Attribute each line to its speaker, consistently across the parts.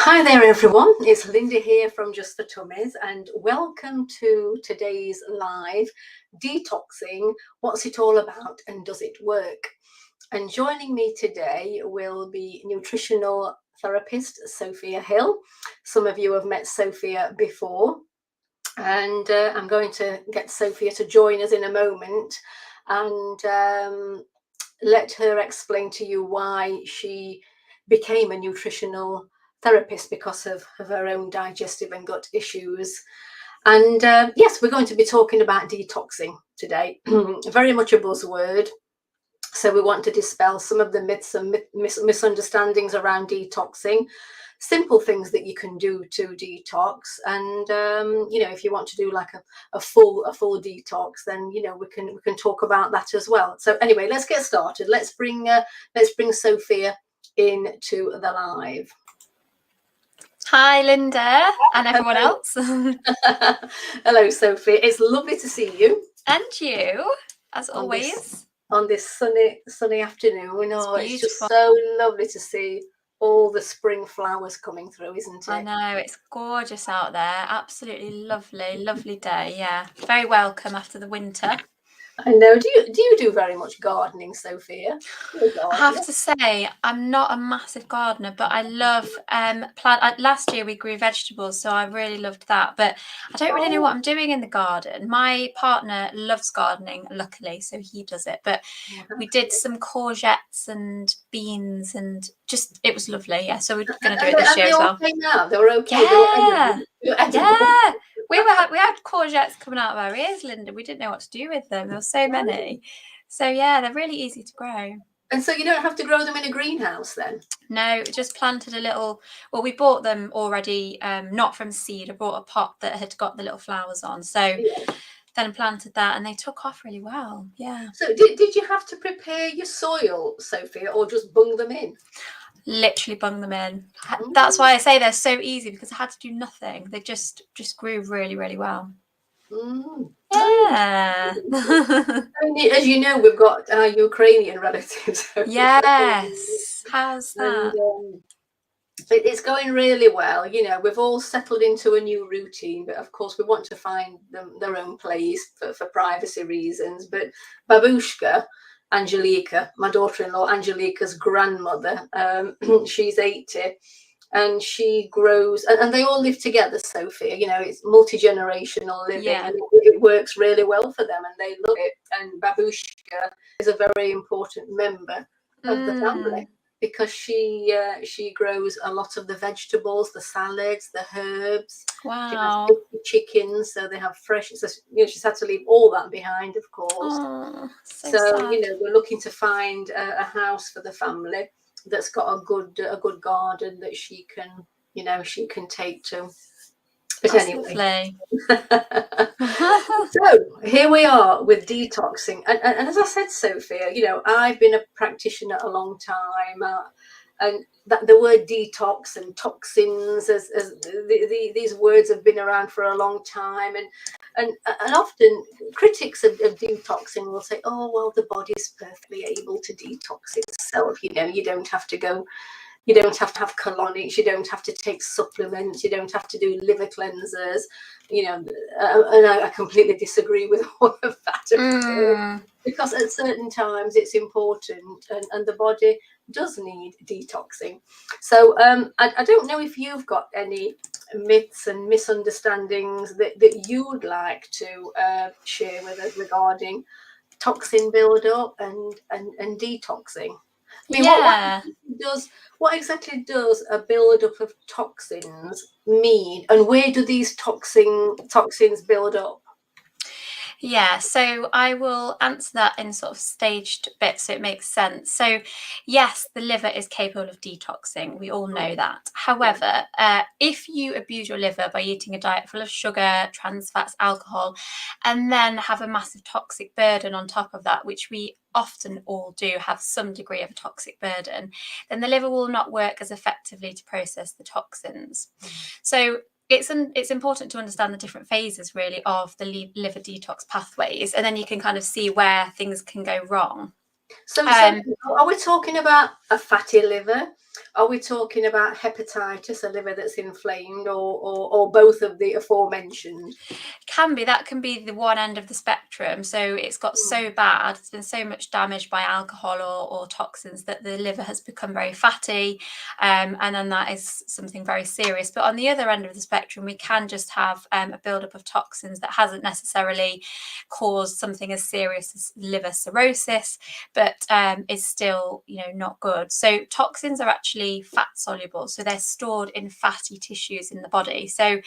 Speaker 1: Hi there everyone, it's Linda here from Just for Tummies and welcome to today's live Detoxing, what's it all about and does it work? And joining me today will be nutritional therapist Sophia Hill. Some of you have met Sophia before and I'm going to get Sophia to join us in a moment and let her explain to you why she became a nutritional therapist because of her own digestive and gut issues. And yes, we're going to be talking about detoxing today. Very much a buzzword. So we want to dispel some of the myths and misunderstandings around detoxing. Simple things that you can do to detox, and if you want to do like a full detox, then we can talk about that as well. So anyway, let's get started. Let's bring Sophia into the live.
Speaker 2: Hi Linda and everyone else.
Speaker 1: Hello Sophie, it's lovely to see you.
Speaker 2: And you, as always.
Speaker 1: On this sunny afternoon. It's just so lovely to see all the spring flowers coming through, isn't it?
Speaker 2: I know, it's gorgeous out there. Absolutely lovely day. Yeah, very welcome after the winter.
Speaker 1: I know. Do you do very much gardening, Sophia?
Speaker 2: I have to say, I'm not a massive gardener, but I love plant. Last year we grew vegetables, so I really loved that. But I don't really know what I'm doing in the garden. My partner loves gardening, luckily, so he does it. But we did some courgettes and beans, and just it was lovely. Yeah, so we're going to do it this year as well.
Speaker 1: Now they were okay.
Speaker 2: Yeah. We had courgettes coming out of our ears, Linda. We didn't know what to do with them. There were so many. So yeah, they're really easy to grow.
Speaker 1: And so you don't have to grow them in a greenhouse then?
Speaker 2: No, just planted a little. Well, we bought them already, not from seed. I bought a pot that had got the little flowers on. So then planted that, and they took off really well. Yeah.
Speaker 1: So did you have to prepare your soil, Sophia, or just bung them in?
Speaker 2: Literally bung them in. That's why I say they're so easy, because I had to do nothing. They just grew really well. Yeah.
Speaker 1: As you know, we've got our Ukrainian relatives.
Speaker 2: Yes. How's that?
Speaker 1: And, it's going really well. We've all settled into a new routine, but of course we want to find them their own place for privacy reasons. But Babushka, Angelica, my daughter-in-law, Angelica's grandmother, she's 80, and she grows, and they all live together, Sophia. It's multi-generational living, and it works really well for them, and they love it. And Babushka is a very important member of the family, because she grows a lot of the vegetables, the salads, the herbs.
Speaker 2: Wow.
Speaker 1: She has 50 chickens, so they have fresh. So she's had to leave all that behind, of course.
Speaker 2: Oh, so sad.
Speaker 1: We're looking to find a house for the family that's got a good garden that she can take to. But
Speaker 2: that's
Speaker 1: anyway, so here we are with detoxing, and as I said, Sophia, I've been a practitioner a long time, and that the word detox and toxins, as these words have been around for a long time, and often critics of detoxing will say, oh well, the body's perfectly able to detox itself. You don't have to go. You don't have to have colonics. You don't have to take supplements. You don't have to do liver cleansers. And I completely disagree with all of that. Because at certain times it's important, and the body does need detoxing. So I don't know if you've got any myths and misunderstandings that you would like to share with us regarding toxin build-up and detoxing. I mean, what exactly does a build-up of toxins mean, and where do these toxins build up?
Speaker 2: Yeah, so I will answer that in sort of staged bits so it makes sense. So yes, the liver is capable of detoxing. We all know that. However, if you abuse your liver by eating a diet full of sugar, trans fats, alcohol, and then have a massive toxic burden on top of that, which we often all do have some degree of a toxic burden, then the liver will not work as effectively to process the toxins. So it's important to understand the different phases really of the liver detox pathways, and then you can kind of see where things can go wrong.
Speaker 1: So are we talking about a fatty liver, Are we talking about hepatitis, a liver that's inflamed, or both of the aforementioned?
Speaker 2: That can be the one end of the spectrum. So it's got so bad, it's been so much damaged by alcohol or toxins that the liver has become very fatty, and then that is something very serious. But on the other end of the spectrum, we can just have a buildup of toxins that hasn't necessarily caused something as serious as liver cirrhosis, but is still, not good. So toxins are actually fat soluble, so they're stored in fatty tissues in the body. So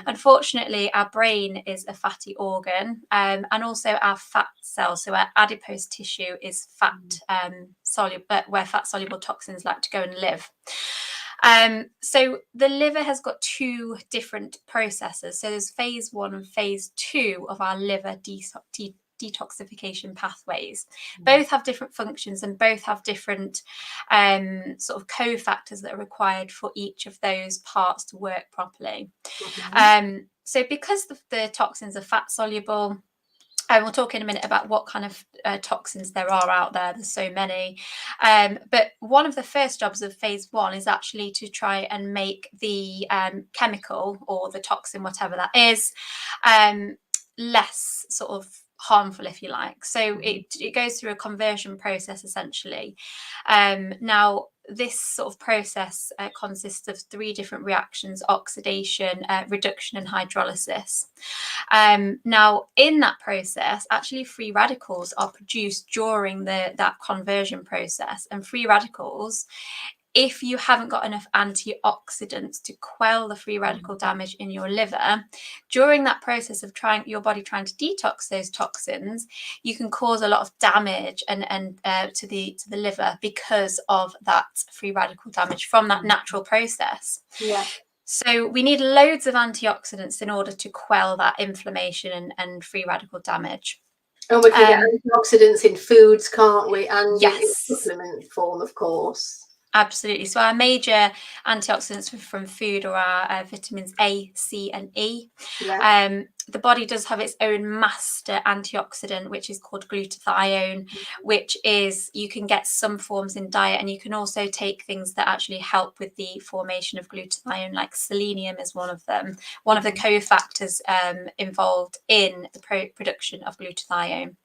Speaker 2: unfortunately, our brain is a fatty organ, and also our fat cells. So our adipose tissue is fat soluble, where fat soluble toxins like to go and live. So the liver has got two different processes. So there's phase 1 and phase 2 of our liver detoxification pathways. Both have different functions and both have different sort of cofactors that are required for each of those parts to work properly. So because the toxins are fat soluble, and we'll talk in a minute about what kind of toxins there are out there. There's so many. But one of the first jobs of phase 1 is actually to try and make the chemical or the toxin, whatever that is, less sort of harmful, if you like. So it goes through a conversion process, essentially. Now, this sort of process consists of 3 different reactions: oxidation, reduction, and hydrolysis. Now, in that process, actually free radicals are produced during that conversion process. And free radicals, if you haven't got enough antioxidants to quell the free radical damage in your liver, during that process of your body trying to detox those toxins, you can cause a lot of damage and to the liver because of that free radical damage from that natural process.
Speaker 1: Yeah.
Speaker 2: So we need loads of antioxidants in order to quell that inflammation and free radical damage.
Speaker 1: And we can get antioxidants in foods, can't we? And
Speaker 2: yes,
Speaker 1: in supplement form, of course.
Speaker 2: Absolutely. So our major antioxidants from food are our vitamins A, C, and E.
Speaker 1: Yeah.
Speaker 2: The body does have its own master antioxidant, which is called glutathione, which is, you can get some forms in diet, and you can also take things that actually help with the formation of glutathione, like selenium is one of them, one of the cofactors involved in the production of glutathione.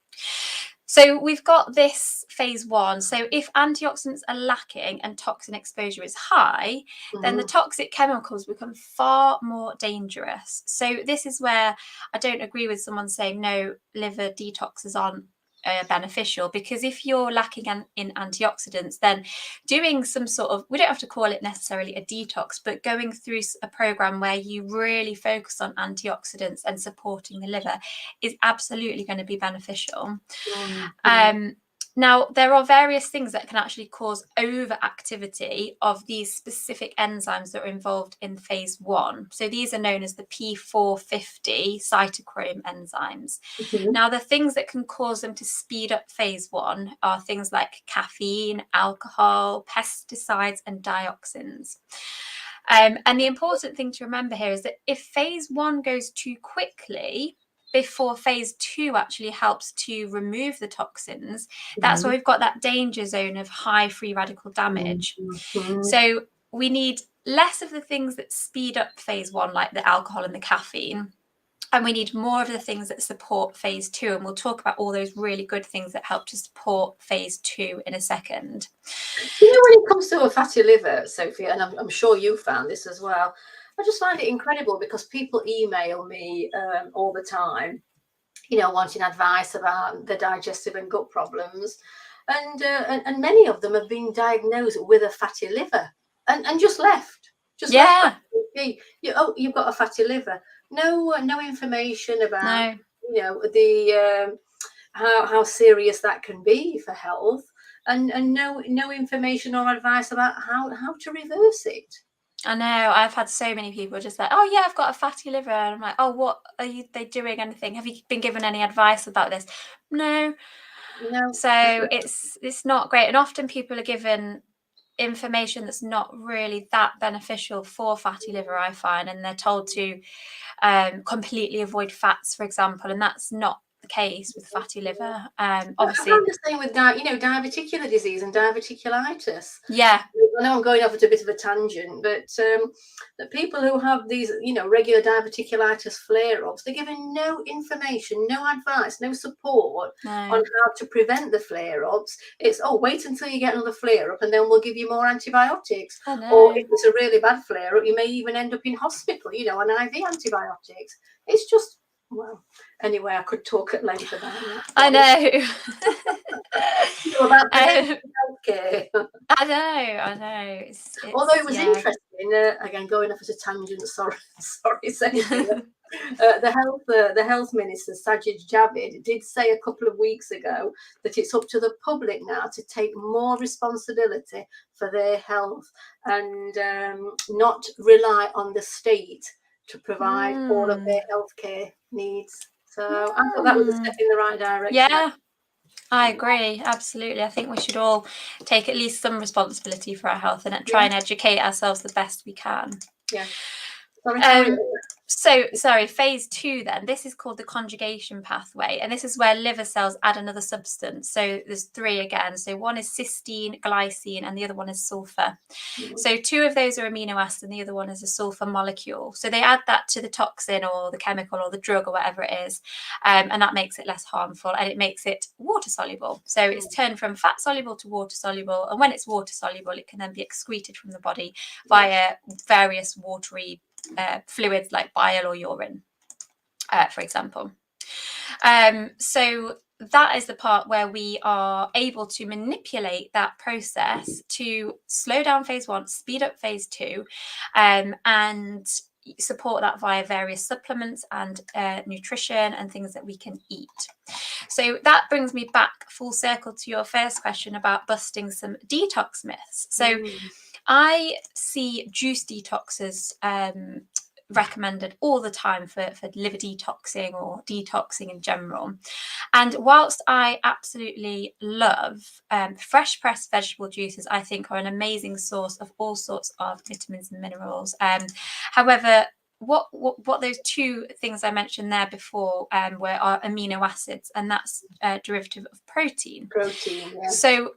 Speaker 2: So we've got this phase 1. So if antioxidants are lacking and toxin exposure is high, then the toxic chemicals become far more dangerous. So this is where I don't agree with someone saying no, liver detoxes aren't beneficial, because if you're lacking in antioxidants, then doing some sort of, we don't have to call it necessarily a detox, but going through a program where you really focus on antioxidants and supporting the liver is absolutely going to be beneficial. Now, there are various things that can actually cause overactivity of these specific enzymes that are involved in phase 1. So these are known as the P450 cytochrome enzymes. Now, the things that can cause them to speed up phase 1 are things like caffeine, alcohol, pesticides, and dioxins. And the important thing to remember here is that if phase 1 goes too quickly, before phase 2 actually helps to remove the toxins, that's where we've got that danger zone of high free radical damage. So we need less of the things that speed up phase 1, like the alcohol and the caffeine, and we need more of the things that support phase 2. And we'll talk about all those really good things that help to support phase 2 in a second.
Speaker 1: When it comes to a fatty liver, Sophia, and I'm sure you found this as well, I just find it incredible because people email me all the time, wanting advice about the digestive and gut problems, and many of them have been diagnosed with a fatty liver and just left. Left. You've got a fatty liver. No information about the how serious that can be for health, and no information or advice about how to reverse it.
Speaker 2: I know, I've had so many people just like, oh yeah, I've got a fatty liver, and I'm like, oh, what are they doing anything? Have you been given any advice about this? No. So it's not great, and often people are given information that's not really that beneficial for fatty liver, I find, and they're told to completely avoid fats, for example, and that's not the case with fatty liver.
Speaker 1: I
Speaker 2: Obviously,
Speaker 1: found the same with diverticular disease and diverticulitis.
Speaker 2: yeah,
Speaker 1: I know I'm going off at a bit of a tangent, but the people who have these, regular diverticulitis flare-ups, they're given no information, no advice, no support on
Speaker 2: no,
Speaker 1: how to prevent the flare-ups. It's, wait until you get another flare-up and then we'll give you more antibiotics.
Speaker 2: I
Speaker 1: Or
Speaker 2: know.
Speaker 1: if it's a really bad flare-up, you may even end up in hospital, on IV antibiotics. It's just, well, anyway, I could talk at length about that.
Speaker 2: I know.
Speaker 1: About
Speaker 2: um,
Speaker 1: healthcare.
Speaker 2: I know.
Speaker 1: Although it was
Speaker 2: yeah.
Speaker 1: interesting, again going off at a tangent. Sorry, Sophia. The health minister Sajid Javid did say a couple of weeks ago that it's up to the public now to take more responsibility for their health and not rely on the state to provide all of their healthcare needs. So I thought that was a step in the right direction.
Speaker 2: Yeah, I agree. Absolutely. I think we should all take at least some responsibility for our health and try and educate ourselves the best we can.
Speaker 1: Yeah. Sorry,
Speaker 2: So, sorry, phase 2 then. This is called the conjugation pathway, and this is where liver cells add another substance. So there's 3 again. So one is cysteine, glycine, and the other one is sulfur. So 2 of those are amino acids, and the other one is a sulfur molecule. So they add that to the toxin or the chemical or the drug or whatever it is, and that makes it less harmful, and it makes it water soluble. So it's turned from fat soluble to water soluble, and when it's water soluble, it can then be excreted from the body via various watery fluids like bile or urine, for example. So that is the part where we are able to manipulate that process to slow down phase 1, speed up phase 2, and support that via various supplements and nutrition and things that we can eat. So that brings me back full circle to your first question about busting some detox myths. So I see juice detoxes recommended all the time for liver detoxing or detoxing in general. And whilst I absolutely love fresh pressed vegetable juices, I think are an amazing source of all sorts of vitamins and minerals. However, what those 2 things I mentioned there before are amino acids, and that's a derivative of protein.
Speaker 1: Yeah.
Speaker 2: So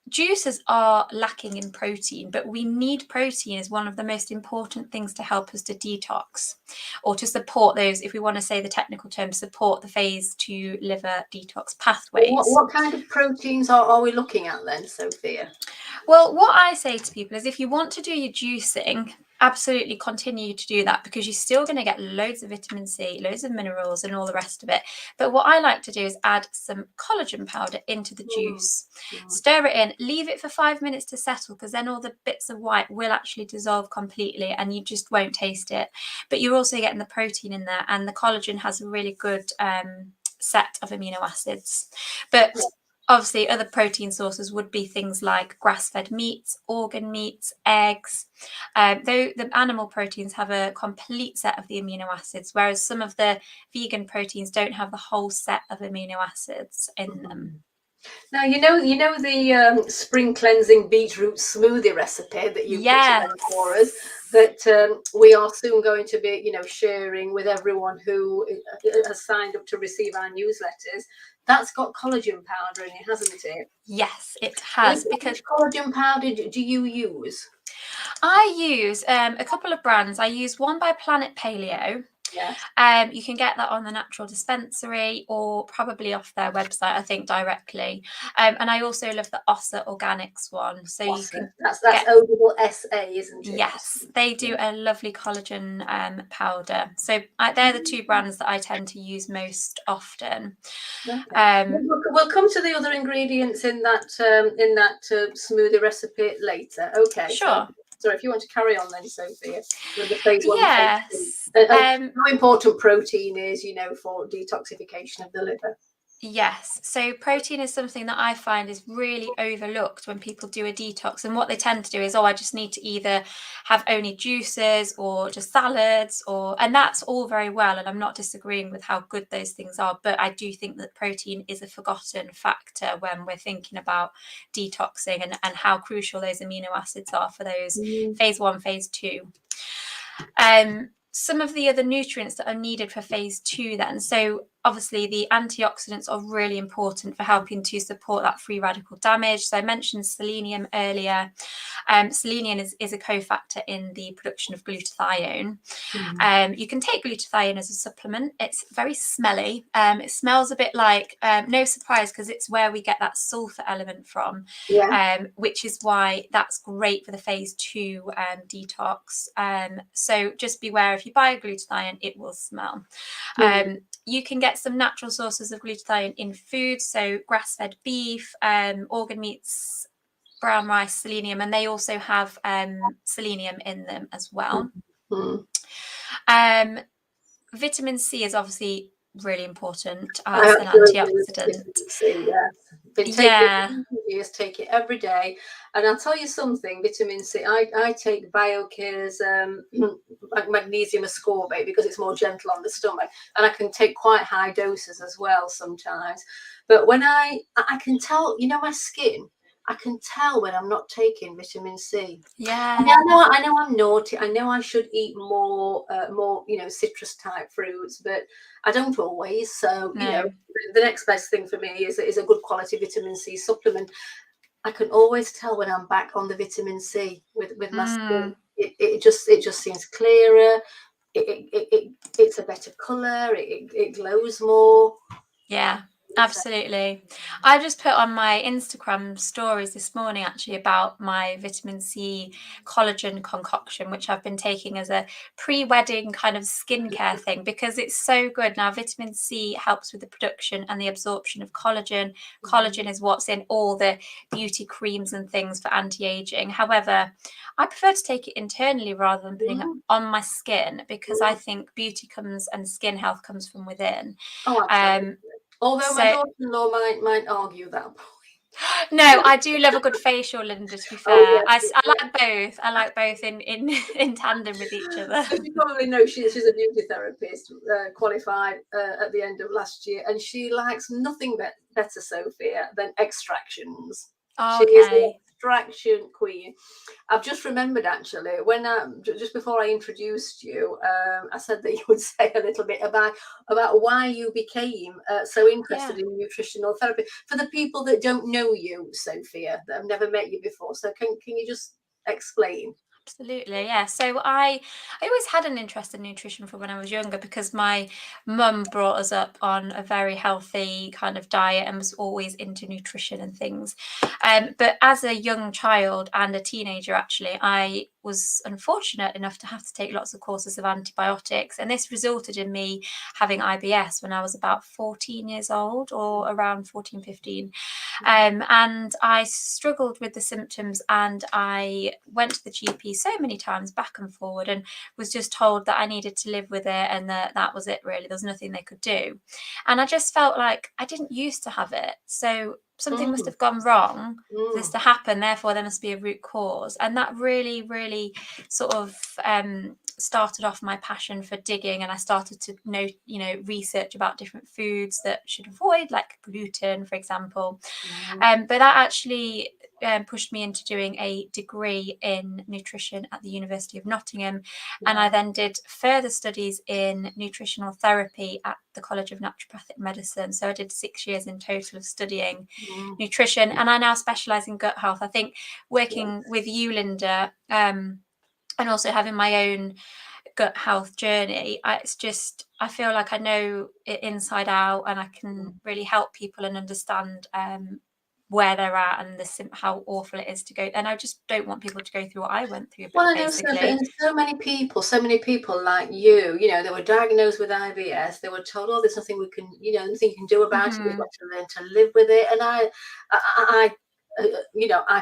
Speaker 2: juices are lacking in protein, but we need protein as one of the most important things to help us to detox or to support those, if we want to say the technical term, support the phase 2 liver detox pathways.
Speaker 1: What kind of proteins are we looking at then, Sophia?
Speaker 2: Well, what I say to people is if you want to do your juicing, absolutely continue to do that because you're still going to get loads of vitamin C, loads of minerals and all the rest of it. But what I like to do is add some collagen powder into the juice, stir it in, leave it for 5 minutes to settle because then all the bits of white will actually dissolve completely and you just won't taste it. But you're also getting the protein in there, and the collagen has a really good set of amino acids. But obviously, other protein sources would be things like grass-fed meats, organ meats, eggs. Though the animal proteins have a complete set of the amino acids, whereas some of the vegan proteins don't have the whole set of amino acids in them.
Speaker 1: Now you know the spring cleansing beetroot smoothie recipe that you put together for us, that we are soon going to be sharing with everyone who has signed up to receive our newsletters. That's got collagen powder in it, hasn't it?
Speaker 2: Yes, it has.
Speaker 1: Which collagen powder do you use?
Speaker 2: I use a couple of brands. I use one by Planet Paleo.
Speaker 1: Yes.
Speaker 2: You can get that on the Natural Dispensary or probably off their website, I think, directly. And I also love the Ossa Organics one. So you can
Speaker 1: that's OSSA, isn't it?
Speaker 2: Yes, they do a lovely collagen powder. So they're the 2 brands that I tend to use most often.
Speaker 1: Okay. We'll come to the other ingredients in that smoothie recipe later. Okay.
Speaker 2: Sure.
Speaker 1: So if you want to carry on then, Sophia, with the phase 1.
Speaker 2: Yes.
Speaker 1: How important protein is, for detoxification of the liver.
Speaker 2: Yes. So protein is something that I find is really overlooked when people do a detox. And what they tend to do is, I just need to either have only juices or just salads, and that's all very well. And I'm not disagreeing with how good those things are. But I do think that protein is a forgotten factor when we're thinking about detoxing and how crucial those amino acids are for those phase 1, phase 2. Some of the other nutrients that are needed for phase 2 then. So obviously the antioxidants are really important for helping to support that free radical damage. So I mentioned selenium earlier. Selenium is a cofactor in the production of glutathione. You can take glutathione as a supplement. It's very smelly. It smells a bit like, no surprise, because it's where we get that sulfur element from, which is why that's great for the phase 2 detox. So just beware, if you buy a glutathione, it will smell. You can get some natural sources of glutathione in food, so grass-fed beef, organ meats, brown rice, selenium, and they also have selenium in them as well. Vitamin C is obviously really important as an antioxidant.
Speaker 1: Been taking years, take it every day, and I'll tell you something. Vitamin C, I take BioCare's magnesium ascorbate because it's more gentle on the stomach, and I can take quite high doses as well sometimes. But when I can tell, you know, my skin, I can tell when I'm not taking vitamin C.
Speaker 2: Yeah.
Speaker 1: I mean, I know I'm naughty. I know I should eat more, you know, citrus type fruits, but I don't always. So, you know, the next best thing for me is a good quality vitamin C supplement. I can always tell when I'm back on the vitamin C with my skin. It just seems clearer. It's a better color. It glows more.
Speaker 2: Yeah. Absolutely. I just put on my Instagram stories this morning actually about my vitamin C collagen concoction, which I've been taking as a pre-wedding kind of skincare thing because it's so good. Now, vitamin C helps with the production and the absorption of collagen. Collagen is what's in all the beauty creams and things for anti-aging. However, I prefer to take it internally rather than putting it on my skin because I think beauty comes and skin health comes from within.
Speaker 1: Oh, absolutely. Although my daughter-in-law might argue that point.
Speaker 2: No, I do love a good facial, Linda, to be fair. I like both. I like both in tandem with each other.
Speaker 1: So you probably know she's a beauty therapist, qualified at the end of last year, and she likes nothing better, Sophia, than extractions.
Speaker 2: Okay.
Speaker 1: She is an extraction queen. I've just remembered actually when just before I introduced you, I said that you would say a little bit about why you became so interested in nutritional therapy. For the people that don't know you, Sophia, that have never met you before, so can you just explain?
Speaker 2: Absolutely, yeah. So I always had an interest in nutrition from when I was younger because my mum brought us up on a very healthy kind of diet and was always into nutrition and things. But as a young child and a teenager, actually, I was unfortunate enough to have to take lots of courses of antibiotics, and this resulted in me having IBS when I was about 14 years old or around 14, 15. And I struggled with the symptoms and I went to the GP so many times back and forward and was just told that I needed to live with it and that was it really. There was nothing they could do. And I just felt like I didn't used to have it. So something must have gone wrong for this to happen. Therefore, there must be a root cause. And that really, really sort of started off my passion for digging, and I started to research about different foods that should avoid, like gluten, for example. But that actually pushed me into doing a degree in nutrition at the University of Nottingham, and I then did further studies in nutritional therapy at the College of Naturopathic Medicine. So I did 6 years in total of studying nutrition, and I now specialise in gut health. I think working with you, Linda, and also having my own gut health journey, I feel like I know it inside out, and I can really help people and understand where they're at and how awful it is to go. And I just don't want people to go through what I went through.
Speaker 1: Well, I know so many people like you, they were diagnosed with IBS. They were told, "Oh, there's nothing nothing you can do about it. You've got to learn to live with it." And I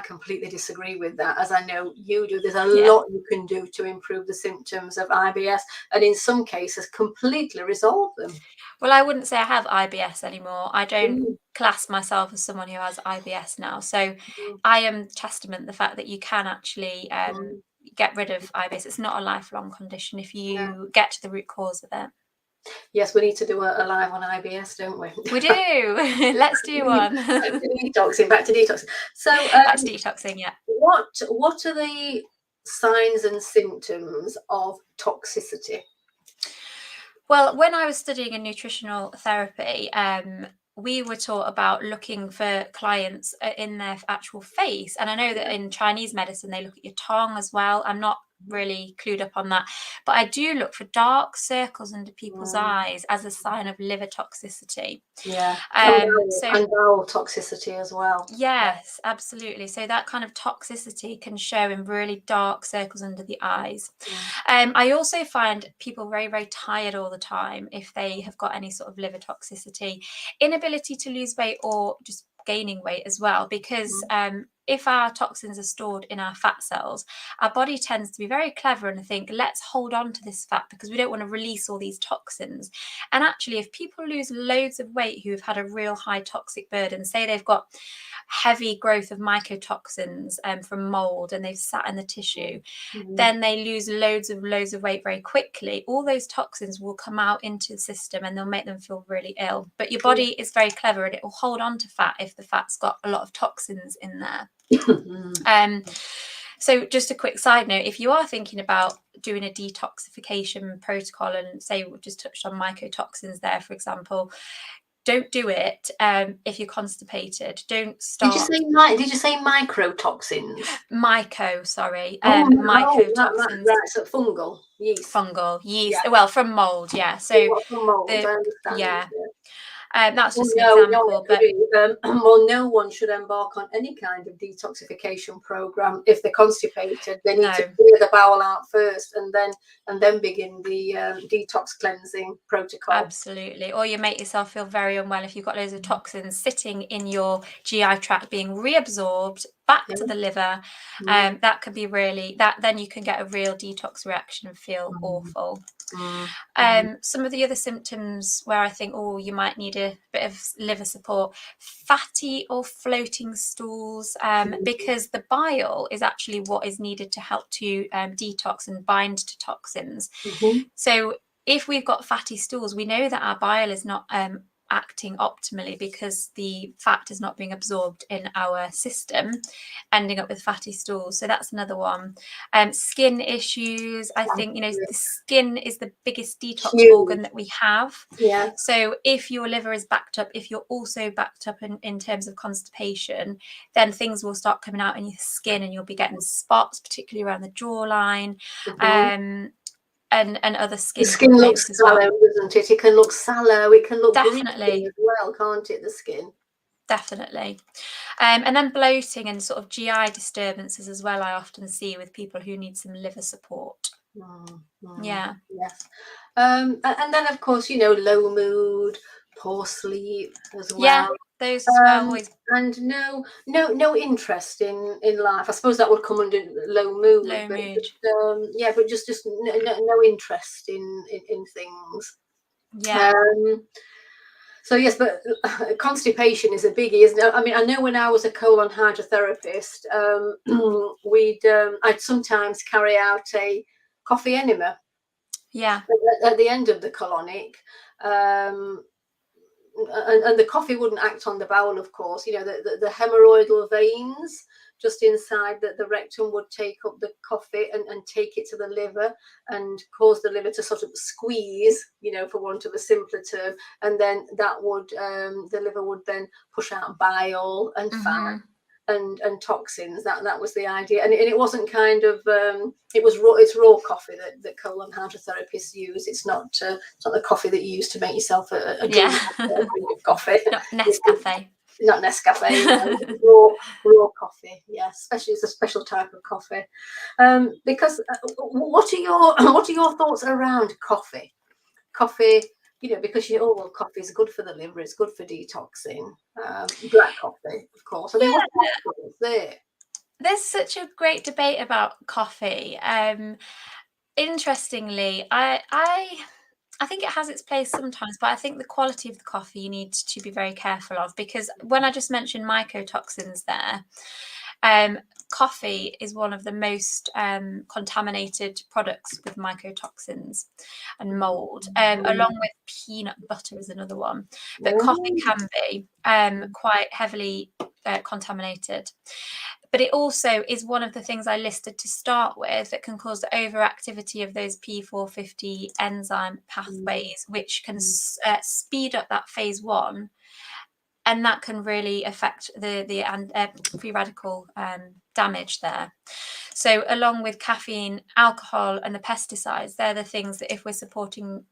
Speaker 1: completely disagree with that, as I know you do. There's a lot you can do to improve the symptoms of IBS, and in some cases, completely resolve them.
Speaker 2: Well, I wouldn't say I have IBS anymore. I don't class myself as someone who has IBS now. So I am testament the fact that you can actually get rid of IBS. It's not a lifelong condition if you get to the root cause of it.
Speaker 1: Yes, we need to do a live on IBS, don't we?
Speaker 2: We do. Let's do one.
Speaker 1: Back to detoxing. So
Speaker 2: back to detoxing, yeah.
Speaker 1: What are the signs and symptoms of toxicity?
Speaker 2: Well, when I was studying in nutritional therapy, we were taught about looking for clients in their actual face. And I know that in Chinese medicine, they look at your tongue as well. I'm not really clued up on that, but I do look for dark circles under people's eyes as a sign of liver toxicity.
Speaker 1: Yeah.
Speaker 2: So
Speaker 1: And bowel toxicity as well.
Speaker 2: yes, absolutely. So that kind of toxicity can show in really dark circles under the eyes. I also find people very, very tired all the time if they have got any sort of liver toxicity, inability to lose weight or just gaining weight as well, because if our toxins are stored in our fat cells, our body tends to be very clever and think, let's hold on to this fat because we don't want to release all these toxins. And actually, if people lose loads of weight who've had a real high toxic burden, say they've got heavy growth of mycotoxins from mold and they've sat in the tissue, then they lose loads of weight very quickly. All those toxins will come out into the system and they'll make them feel really ill. But your body is very clever and it will hold on to fat if the fat's got a lot of toxins in there. So just a quick side note, if you are thinking about doing a detoxification protocol, and say we've just touched on mycotoxins there, for example, don't do it if you're constipated. Don't start.
Speaker 1: Did you say microtoxins?
Speaker 2: Mycotoxins.
Speaker 1: Right, so fungal yeast.
Speaker 2: Fungal yeast. Yeah. Well, from mold, yeah. So
Speaker 1: from mold, I understand.
Speaker 2: Yeah. That's just an example.
Speaker 1: Well, no one should embark on any kind of detoxification program if they're constipated. They need to clear the bowel out first, and then begin the detox cleansing protocol.
Speaker 2: Absolutely. Or you make yourself feel very unwell if you've got loads of toxins sitting in your GI tract being reabsorbed back to the liver. That could be really then you can get a real detox reaction and feel awful. Some of the other symptoms where I think, you might need a bit of liver support: fatty or floating stools, because the bile is actually what is needed to help to detox and bind to toxins. So if we've got fatty stools, we know that our bile is not acting optimally because the fat is not being absorbed in our system, ending up with fatty stools. So that's another one. Skin issues. I think, the skin is the biggest detox organ that we have.
Speaker 1: Yeah.
Speaker 2: So if your liver is backed up, if you're also backed up in terms of constipation, then things will start coming out in your skin and you'll be getting spots, particularly around the jawline. And other skin.
Speaker 1: The skin looks sallow, doesn't it? It can look sallow. It can look
Speaker 2: definitely
Speaker 1: as well, can't it? The skin.
Speaker 2: Definitely. And then bloating and sort of GI disturbances as well, I often see with people who need some liver support. Yeah.
Speaker 1: Yes. And then, of course, low mood, poor sleep as well.
Speaker 2: Yeah, those as well.
Speaker 1: And no interest in life. I suppose that would come under low mood. But just no interest in things.
Speaker 2: Yeah.
Speaker 1: So yes, but constipation is a biggie, isn't it? I mean, I know when I was a colon hydrotherapist, I'd sometimes carry out a coffee enema.
Speaker 2: Yeah.
Speaker 1: At the end of the colonic. And the coffee wouldn't act on the bowel, of course. The hemorrhoidal veins just inside the rectum would take up the coffee and take it to the liver and cause the liver to sort of squeeze, for want of a simpler term. And then that would, the liver would then push out bile and fat and toxins. That was the idea. And it wasn't kind of, it's raw coffee that colon hydrotherapists use. It's not the coffee that you use to make yourself a drink of coffee.
Speaker 2: Not Nescafe.
Speaker 1: Not Nescafe, raw coffee. Yeah, especially it's a special type of coffee. Because what are your thoughts around coffee? Coffee, because coffee is good for the liver. It's good for detoxing. Black coffee, of course. I mean, what's your thoughts there?
Speaker 2: There's such a great debate about coffee. Interestingly, I think it has its place sometimes, but I think the quality of the coffee you need to be very careful of, because when I just mentioned mycotoxins there, coffee is one of the most contaminated products with mycotoxins and mold, along with peanut butter is another one. But coffee can be quite heavily contaminated. But it also is one of the things I listed to start with that can cause the overactivity of those P450 enzyme pathways, which can speed up that phase 1, and that can really affect the free radical damage there. So along with caffeine, alcohol, and the pesticides, they're the things that if we're supporting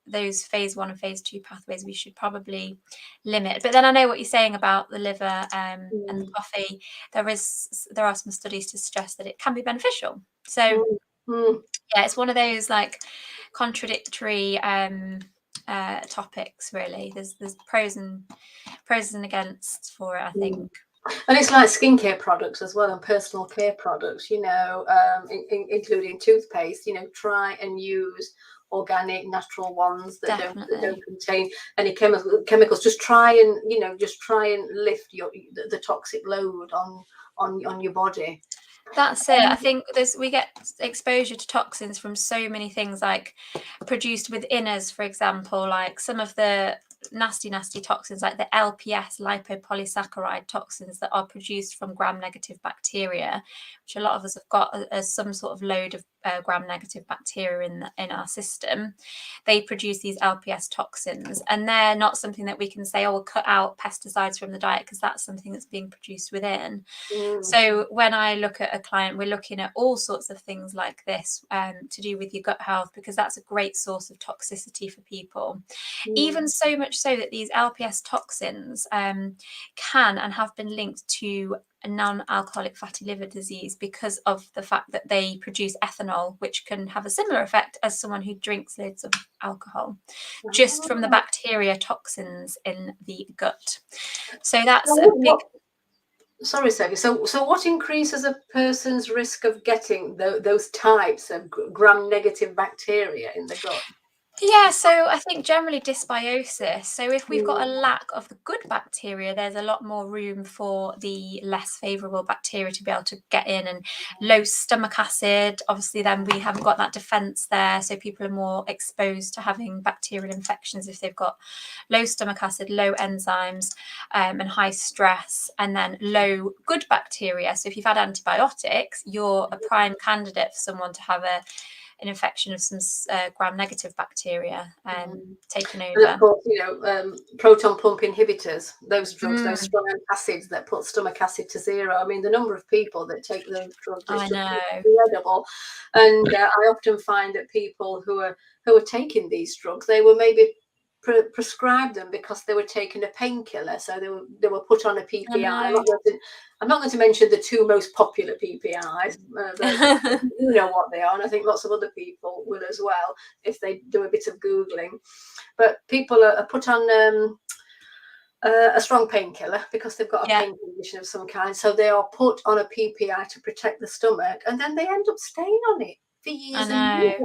Speaker 2: those phase 1 and phase 2 pathways, we should probably limit. But then I know what you're saying about the liver and the coffee. There are some studies to suggest that it can be beneficial. So yeah, it's one of those like contradictory topics, really. There's pros and against for it, I think.
Speaker 1: And it's like skincare products as well, and personal care products, you know, including toothpaste. You know, try and use organic, natural ones that don't contain any chemicals. Just try and, you know, lift the toxic load on your body.
Speaker 2: That's it. I think we get exposure to toxins from so many things, like produced within us, for example, like some of the nasty toxins like the LPS, lipopolysaccharide toxins, that are produced from gram-negative bacteria, which a lot of us have got as some sort of load of gram-negative bacteria in our system. They produce these LPS toxins, and they're not something that we can say, oh, we'll cut out pesticides from the diet, because that's something that's being produced within. So when I look at a client, we're looking at all sorts of things like this to do with your gut health, because that's a great source of toxicity for people. Even so much so that these LPS toxins can and have been linked to a non-alcoholic fatty liver disease, because of the fact that they produce ethanol, which can have a similar effect as someone who drinks loads of alcohol, just from the bacteria toxins in the gut. So that's a big...
Speaker 1: Sorry, Sophie. So what increases a person's risk of getting those types of gram-negative bacteria in the gut?
Speaker 2: Yeah, so I think generally dysbiosis. So if we've got a lack of the good bacteria, there's a lot more room for the less favourable bacteria to be able to get in, and low stomach acid. Obviously, then we haven't got that defence there, so people are more exposed to having bacterial infections if they've got low stomach acid, low enzymes, and high stress, and then low good bacteria. So if you've had antibiotics, you're a prime candidate for someone to have an infection of some gram-negative bacteria taken over.
Speaker 1: And of course, you know, proton pump inhibitors, those drugs, those strong acids that put stomach acid to 0. I mean, the number of people that take those drugs is just incredible. And I often find that people who are taking these drugs, they were maybe prescribed them because they were taking a painkiller, so they were put on a PPI. I'm not going to mention the 2 most popular PPIs, but you know what they are, and I think lots of other people will as well if they do a bit of Googling. But people are put on a strong painkiller because they've got a pain condition of some kind, so they are put on a PPI to protect the stomach, and then they end up staying on it for years and years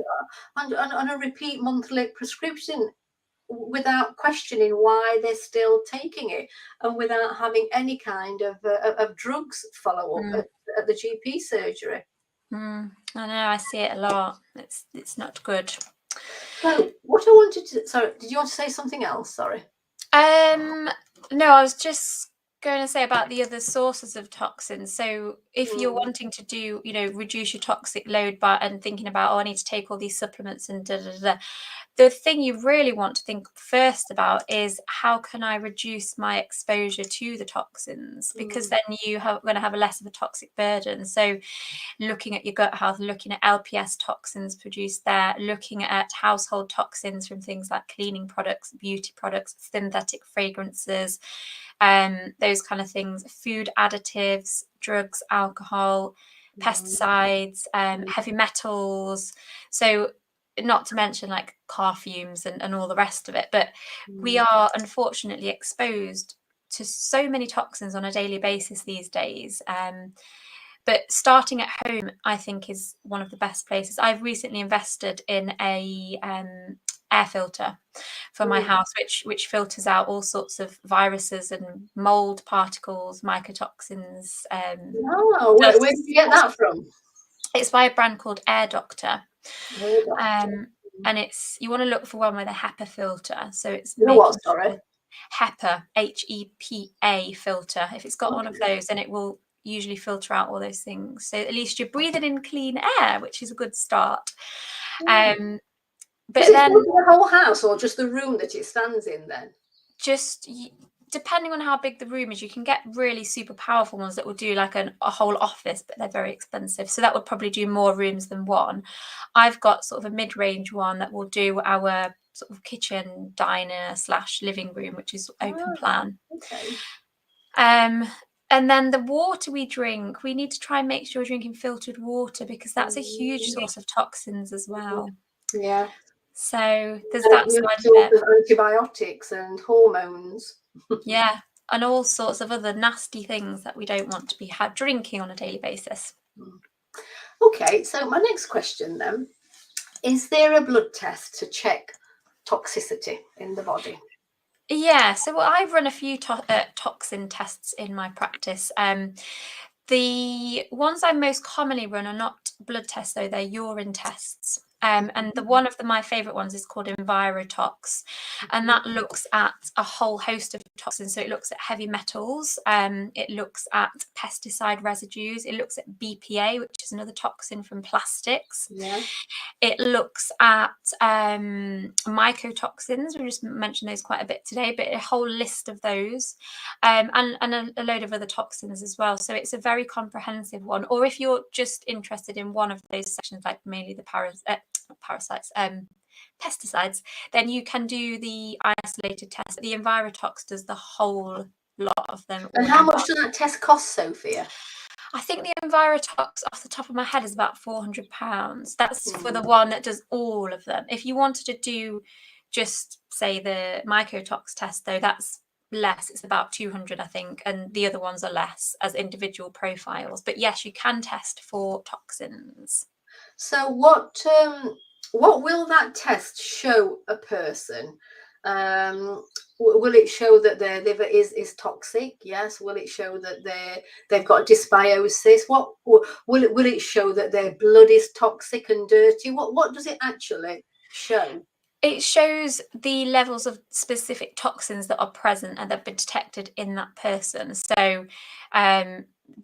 Speaker 1: on a repeat monthly prescription, without questioning why they're still taking it, and without having any kind of drugs follow up at the GP surgery.
Speaker 2: I know, I see it a lot. It's not good.
Speaker 1: So what I wanted to... Sorry, did you want to say something else? Sorry.
Speaker 2: No, I was just going to say about the other sources of toxins. So if you're wanting to do, you know, reduce your toxic load and thinking about, oh, I need to take all these supplements and the thing you really want to think first about is, how can I reduce my exposure to the toxins? Because then you are going to have less of a toxic burden. So looking at your gut health, looking at LPS toxins produced there, looking at household toxins from things like cleaning products, beauty products, synthetic fragrances, those kind of things, food additives, drugs, alcohol, pesticides, heavy metals. So not to mention like car fumes and all the rest of it. But we are unfortunately exposed to so many toxins on a daily basis these days. But starting at home, I think, is one of the best places. I've recently invested in a air filter for my house, which filters out all sorts of viruses and mold particles, mycotoxins.
Speaker 1: Where did you get that from?
Speaker 2: It's by a brand called Air Doctor. And you want to look for one with a HEPA filter. So it's HEPA, HEPA filter. If it's got one of those, then it will usually filter out all those things. So at least you're breathing in clean air, which is a good start. But
Speaker 1: Does it
Speaker 2: then
Speaker 1: filter the whole house or just the room that it stands in then?
Speaker 2: just depending on how big the room is, you can get really super powerful ones that will do like a whole office, but they're very expensive. So that would probably do more rooms than one. I've got sort of a mid-range one that will do our sort of kitchen, diner / living room, which is open plan.
Speaker 1: Okay.
Speaker 2: And then the water we drink, we need to try and make sure we're drinking filtered water, because that's a huge source of toxins as well.
Speaker 1: Yeah.
Speaker 2: So there's that side of it.
Speaker 1: Of antibiotics and hormones.
Speaker 2: Yeah, and all sorts of other nasty things that we don't want to be drinking on a daily basis.
Speaker 1: Okay, so my next question then, is there a blood test to check toxicity in the body?
Speaker 2: Yeah, so I've run a few toxin tests in my practice. The ones I most commonly run are not blood tests, though, they're urine tests. And one of my favourite ones is called EnviroTox, and that looks at a whole host of toxins. So it looks at heavy metals, it looks at pesticide residues, it looks at BPA, which is another toxin from plastics.
Speaker 1: Yeah.
Speaker 2: It looks at mycotoxins. We just mentioned those quite a bit today, but a whole list of those, and a load of other toxins as well. So it's a very comprehensive one. Or if you're just interested in one of those sections, like mainly the pesticides, then you can do the isolated test. The EnviroTox does the whole lot of them.
Speaker 1: And how much does that test cost, Sophia?
Speaker 2: I think the EnviroTox, off the top of my head, is about £400. That's for the one that does all of them. If you wanted to do just, say, the mycotox test, though, that's less. It's about 200, I think, and the other ones are less as individual profiles. But yes, you can test for toxins.
Speaker 1: So what will that test show a person? Will it show that their liver is toxic? Yes. Will it show that they've got dysbiosis? What will it show that their blood is toxic and dirty? What does it actually show?
Speaker 2: It shows the levels of specific toxins that are present and that have been detected in that person. So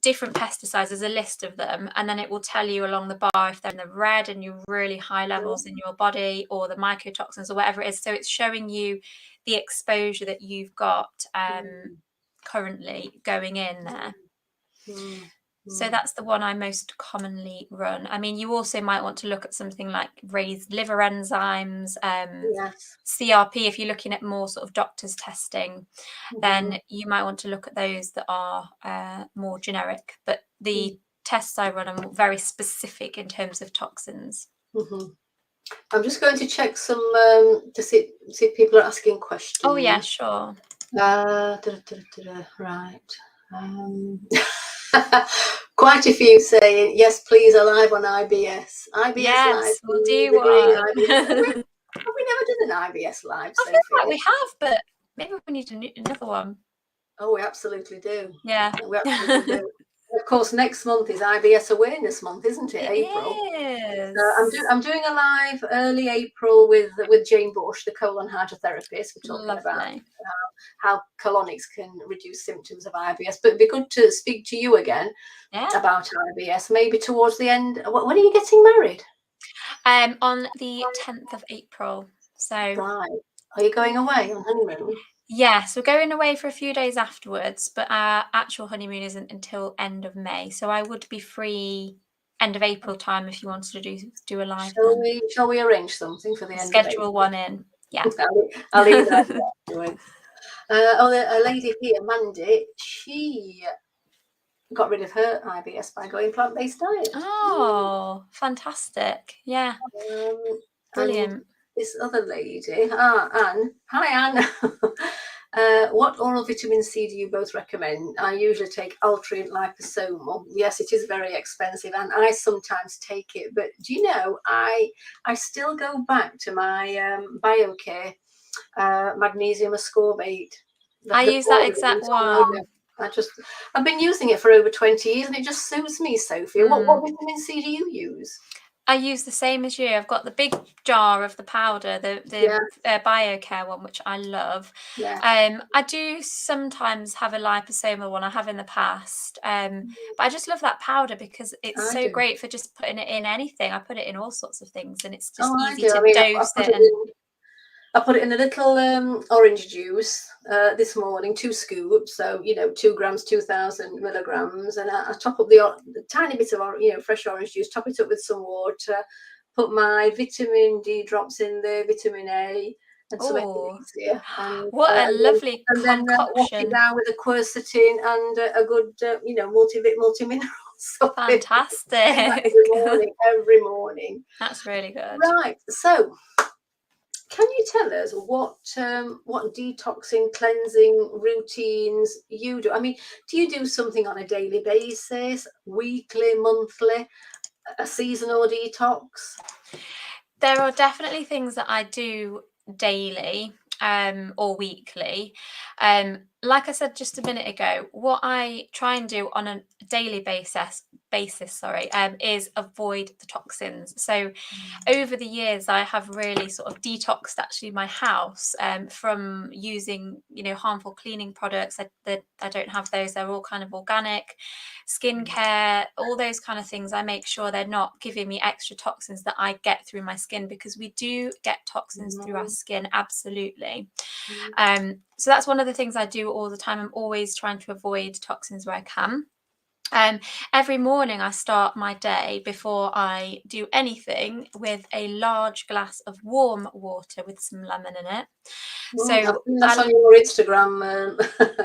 Speaker 2: different pesticides, there's a list of them, and then it will tell you along the bar if they're in the red and you're really high levels in your body, or the mycotoxins or whatever it is. So it's showing you the exposure that you've got currently going in there. So that's the one I most commonly run. I mean, you also might want to look at something like raised liver enzymes,
Speaker 1: Yes.
Speaker 2: CRP. If you're looking at more sort of doctor's testing, then you might want to look at those that are more generic. But the tests I run are very specific in terms of toxins.
Speaker 1: I'm just going to check some to see if people are asking questions.
Speaker 2: Oh yeah, sure.
Speaker 1: Right. Quite a few saying yes, please, alive on IBS. IBS
Speaker 2: yes,
Speaker 1: live.
Speaker 2: We'll do one.
Speaker 1: Have we never done an IBS live?
Speaker 2: I feel like we have, but maybe we need another one.
Speaker 1: Oh, we absolutely do.
Speaker 2: Yeah,
Speaker 1: we absolutely do. Of course, next month is IBS Awareness Month, isn't it? April.
Speaker 2: Is.
Speaker 1: I'm doing a live early April with Jane Bush, the colon hydrotherapist. We're talking about how colonics can reduce symptoms of IBS. But it'd be good to speak to you again about IBS, maybe towards the end. When are you getting married?
Speaker 2: On the 10th of April. So
Speaker 1: right. Are you going away on honeymoon?
Speaker 2: Yes, we're going away for a few days afterwards, but our actual honeymoon isn't until end of May. So I would be free end of April time if you wanted to do a live.
Speaker 1: Shall we arrange something for the end of
Speaker 2: Schedule
Speaker 1: April?
Speaker 2: one in. Yeah.
Speaker 1: I'll leave that afterwards. A lady here, Mandy, she got rid of her IBS by going plant-based diet.
Speaker 2: Oh, fantastic. Yeah. Brilliant.
Speaker 1: This other lady, Anne. Hi, Anne. What oral vitamin C do you both recommend? I usually take Ultra liposomal. Yes, it is very expensive, and I sometimes take it. But do you know, I still go back to my BioCare magnesium ascorbate.
Speaker 2: I use that exact one.
Speaker 1: I've been using it for over 20 years, and it just suits me, Sophia. What vitamin C do you use?
Speaker 2: I use the same as you. I've got the big jar of the powder, the
Speaker 1: Yeah,
Speaker 2: BioCare one, which I love.
Speaker 1: yeah.
Speaker 2: I do sometimes have a liposomal one. I have in the past, but I just love that powder because it's
Speaker 1: I
Speaker 2: so
Speaker 1: do.
Speaker 2: great for just putting it in anything. I put it in all sorts of things, and it's just
Speaker 1: Oh, I
Speaker 2: easy
Speaker 1: do. I
Speaker 2: to
Speaker 1: mean,
Speaker 2: dose it. And
Speaker 1: I put it in a little orange juice this morning, 2 scoops, so 2 grams, 2,000 milligrams, and I top up the tiny bit of fresh orange juice, top it up with some water, put my vitamin D drops in there, vitamin A, and to make it
Speaker 2: oh,
Speaker 1: easier, and
Speaker 2: what a lovely
Speaker 1: wash it
Speaker 2: concoction!
Speaker 1: down with a quercetin and a good multi-mineral supplement
Speaker 2: Fantastic.
Speaker 1: every morning.
Speaker 2: That's really good.
Speaker 1: Right, so can you tell us what detoxing, cleansing routines you do? I mean, do you do something on a daily basis, weekly, monthly, a seasonal detox?
Speaker 2: There are definitely things that I do daily or weekly. Like I said just a minute ago, what I try and do on a daily basis, is avoid the toxins. So over the years, I have really sort of detoxed actually my house from using, harmful cleaning products. I don't have those. They're all kind of organic, skincare, all those kind of things. I make sure they're not giving me extra toxins that I get through my skin, because we do get toxins through our skin. Absolutely. So that's one of the things I do all the time. I'm always trying to avoid toxins where I can. Every morning I start my day before I do anything with a large glass of warm water with some lemon in it. So
Speaker 1: That's on your Instagram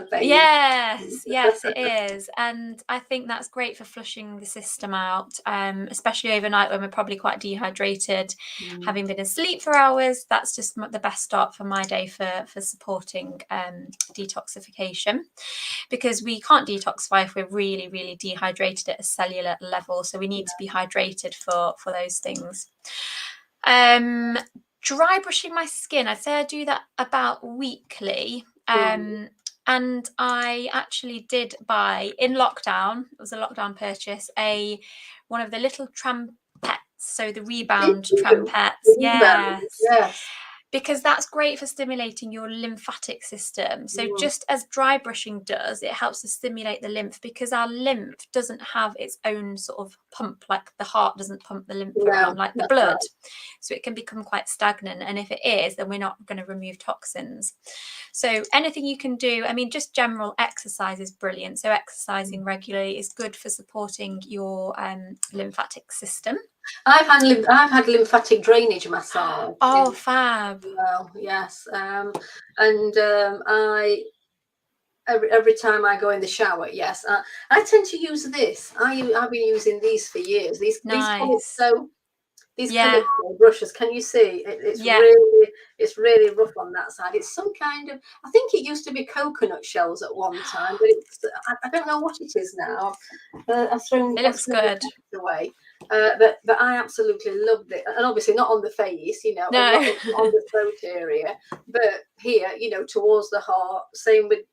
Speaker 1: page.
Speaker 2: yes, it is. And I think that's great for flushing the system out, especially overnight when we're probably quite dehydrated, having been asleep for hours. That's just the best start for my day for supporting detoxification, because we can't detoxify if we're really, really dehydrated at a cellular level. So we need to be hydrated for those things. Dry brushing my skin, I'd say I do that about weekly. And I actually did buy in lockdown, it was a lockdown purchase, one of the little trampets, so the rebound trampets.
Speaker 1: Yes.
Speaker 2: Because that's great for stimulating your lymphatic system. So just as dry brushing does, it helps to stimulate the lymph, because our lymph doesn't have its own sort of pump, like the heart doesn't pump the lymph around like the blood. Right. So it can become quite stagnant. And if it is, then we're not going to remove toxins. So anything you can do, I mean, just general exercise is brilliant. So exercising regularly is good for supporting your lymphatic system.
Speaker 1: I've had lymphatic drainage massage.
Speaker 2: Oh, fab!
Speaker 1: Well, yes, and I every time I go in the shower, yes, I tend to use this. I've been using these for years. These conical brushes. Can you see? It's really rough on that side. It's some kind of, I think it used to be coconut shells at one time, but I don't know what it is now. I've thrown
Speaker 2: it looks good
Speaker 1: away. But I absolutely loved it, and obviously not on the face,
Speaker 2: no.
Speaker 1: not on the throat area, but here, towards the heart. Same with,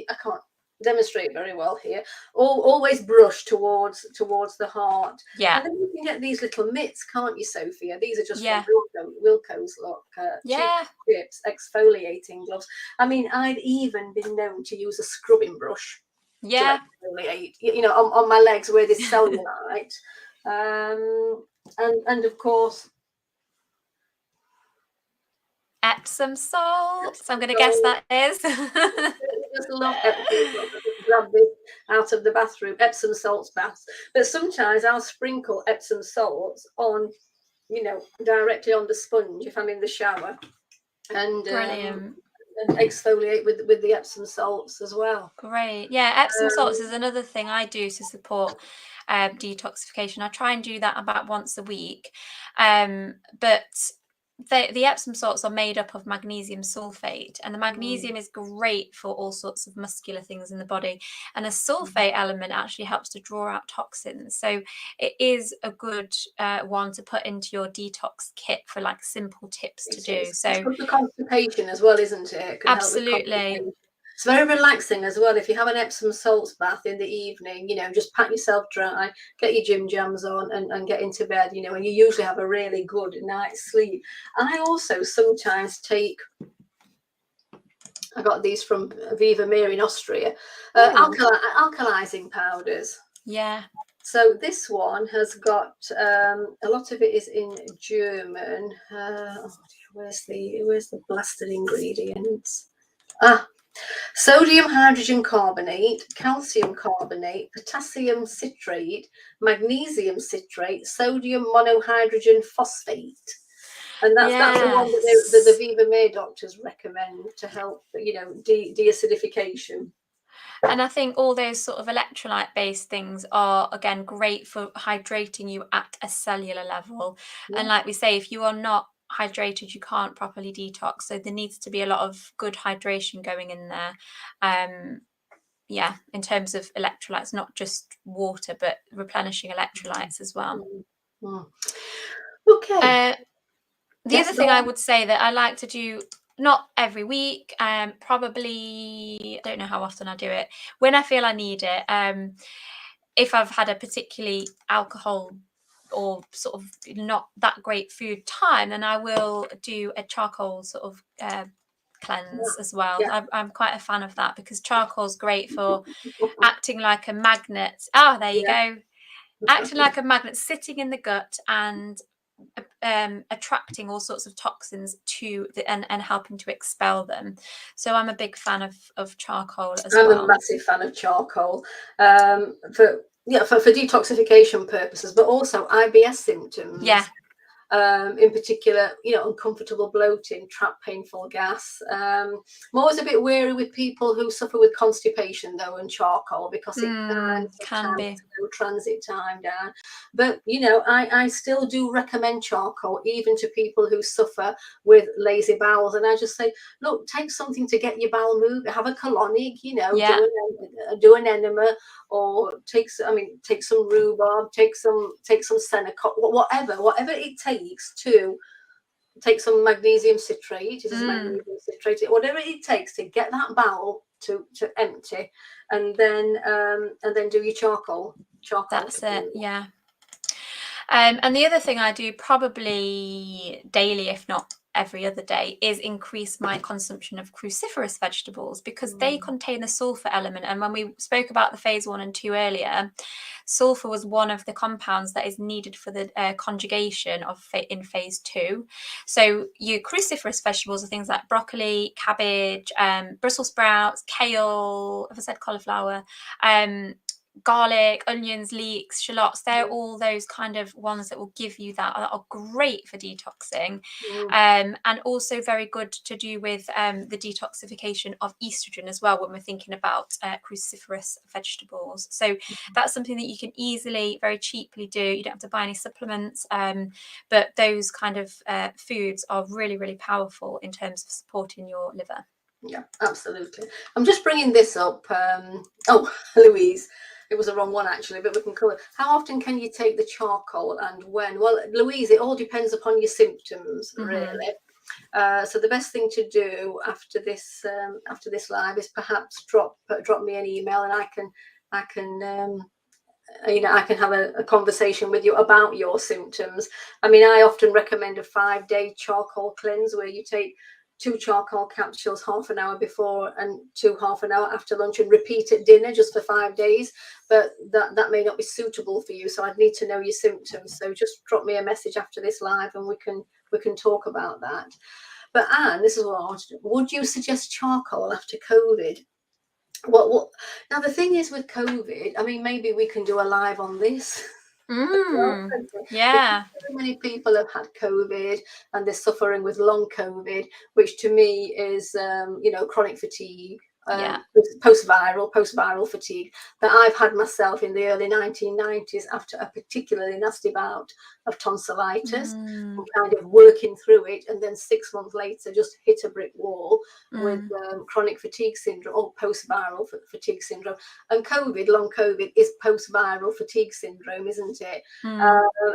Speaker 1: I can't demonstrate very well here. Always brush towards the heart.
Speaker 2: Yeah.
Speaker 1: And then you can get these little mitts, can't you, Sophia? These are just from Wilko's, look. Chips, exfoliating gloves. I mean, I've even been known to use a scrubbing brush to exfoliate, on my legs where there's cellulite. And of course,
Speaker 2: Epsom salts. I'm going to guess that is.
Speaker 1: Just love grab this out of the bathroom, Epsom salts baths. But sometimes I'll sprinkle Epsom salts on, directly on the sponge if I'm in the shower, and
Speaker 2: brilliant.
Speaker 1: And exfoliate with the Epsom salts as well.
Speaker 2: Great. Yeah, Epsom salts is another thing I do to support detoxification. I try and do that about once a week. But the Epsom salts are made up of magnesium sulfate, and the magnesium is great for all sorts of muscular things in the body. And a sulfate element actually helps to draw out toxins. So it is a good one to put into your detox kit for like simple tips to do. So
Speaker 1: it's good for constipation as well, isn't it?
Speaker 2: Absolutely.
Speaker 1: It's very relaxing as well. If you have an Epsom salts bath in the evening, just pat yourself dry, get your gym jams on, and get into bed, and you usually have a really good night's sleep. And I also sometimes take, I got these from Viva Mir in Austria, alkalizing powders.
Speaker 2: Yeah.
Speaker 1: So this one has got a lot of it is in German. Where's the blasted ingredients? Sodium hydrogen carbonate, calcium carbonate, potassium citrate, magnesium citrate, sodium monohydrogen phosphate. And that's the one that the Viva May doctors recommend to help, de-acidification.
Speaker 2: And I think all those sort of electrolyte based things are, again, great for hydrating you at a cellular level.
Speaker 1: Yeah.
Speaker 2: And like we say, if you are not hydrated, you can't properly detox. So there needs to be a lot of good hydration going in there. In terms of electrolytes, not just water, but replenishing electrolytes as well.
Speaker 1: Okay.
Speaker 2: The other thing I would say that I like to do, not every week, probably, I don't know how often I do it, when I feel I need it. If I've had a particularly alcohol or sort of not that great food time, then I will do a charcoal sort of cleanse as well.
Speaker 1: Yeah.
Speaker 2: I'm quite a fan of that because charcoal is great for acting like a magnet. Oh, there you go. Acting like a magnet, sitting in the gut and attracting all sorts of toxins to and helping to expel them. So I'm a big fan of charcoal as well.
Speaker 1: I'm a massive fan of charcoal for detoxification purposes, but also IBS symptoms.
Speaker 2: Yeah.
Speaker 1: In particular, uncomfortable bloating, trapped painful gas. I'm always a bit wary with people who suffer with constipation, though, and charcoal, because it can be transit time down. But I still do recommend charcoal, even to people who suffer with lazy bowels. And I just say, look, take something to get your bowel moving. Have a colonic, do an enema, or take some rhubarb, take some Senecot, whatever it takes to take some magnesium citrate, whatever it takes to get that bowel to empty, and then do your charcoal.
Speaker 2: That's it. Yeah. And the other thing I do probably daily, if not every other day, is increase my consumption of cruciferous vegetables because they contain the sulfur element. And when we spoke about the phase 1 and 2 earlier, sulfur was one of the compounds that is needed for the conjugation in phase 2. So your cruciferous vegetables are things like broccoli, cabbage, Brussels sprouts, kale, have I said cauliflower, garlic, onions, leeks, shallots. They're all those kind of ones that will give you that are great for detoxing, and also very good to do with the detoxification of estrogen as well when we're thinking about cruciferous vegetables. So that's something that you can easily, very cheaply do. You don't have to buy any supplements, but those kind of foods are really, really powerful in terms of supporting your liver.
Speaker 1: Yeah, absolutely. I'm just bringing this up. Louise, it was the wrong one actually, but we can cover. How often can you take the charcoal and when? Well, Louise, it all depends upon your symptoms, really. So the best thing to do after this live is perhaps drop me an email, and I can have a conversation with you about your symptoms. I mean, I often recommend a 5-day charcoal cleanse where you take 2 charcoal capsules half an hour before and 2 half an hour after lunch, and repeat at dinner just for 5 days. But that may not be suitable for you, so I'd need to know your symptoms. So just drop me a message after this live and we can talk about that. But Anne, this is what I want to do. Would you suggest charcoal after COVID? What now, the thing is with COVID, I mean, maybe we can do a live on this.
Speaker 2: Yeah.
Speaker 1: So many people have had COVID and they're suffering with long COVID, which to me is chronic fatigue, post-viral fatigue that I've had myself in the early 1990s after a particularly nasty bout of tonsillitis. I'm kind of working through it, and then 6 months later just hit a brick wall with chronic fatigue syndrome, or post-viral fatigue syndrome. And long COVID is post-viral fatigue syndrome, isn't it?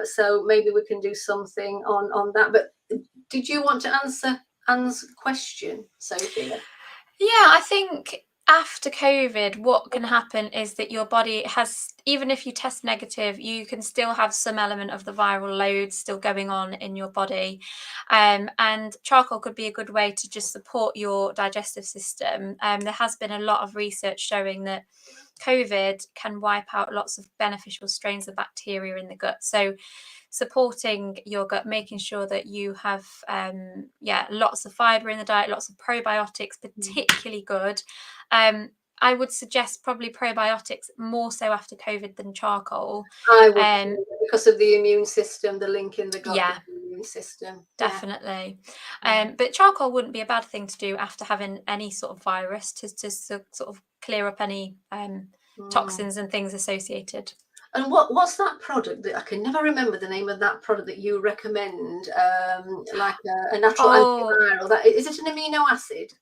Speaker 1: So maybe we can do something on that. But did you want to answer Anne's question, Sophia?
Speaker 2: Yeah, I think after COVID, what can happen is that your body has, even if you test negative, you can still have some element of the viral load still going on in your body. And charcoal could be a good way to just support your digestive system. There has been a lot of research showing that COVID can wipe out lots of beneficial strains of bacteria in the gut. So supporting your gut, making sure that you have lots of fiber in the diet, lots of probiotics, particularly good. I would suggest probably probiotics more so after COVID than charcoal.
Speaker 1: I would, because of the immune system, the link in the gut
Speaker 2: Yeah,
Speaker 1: with the immune system.
Speaker 2: definitely. But charcoal wouldn't be a bad thing to do after having any sort of virus to sort of clear up any toxins and things associated.
Speaker 1: And what's that product that I can never remember the name of that product that you recommend? Like a natural antiviral. That is it an amino acid?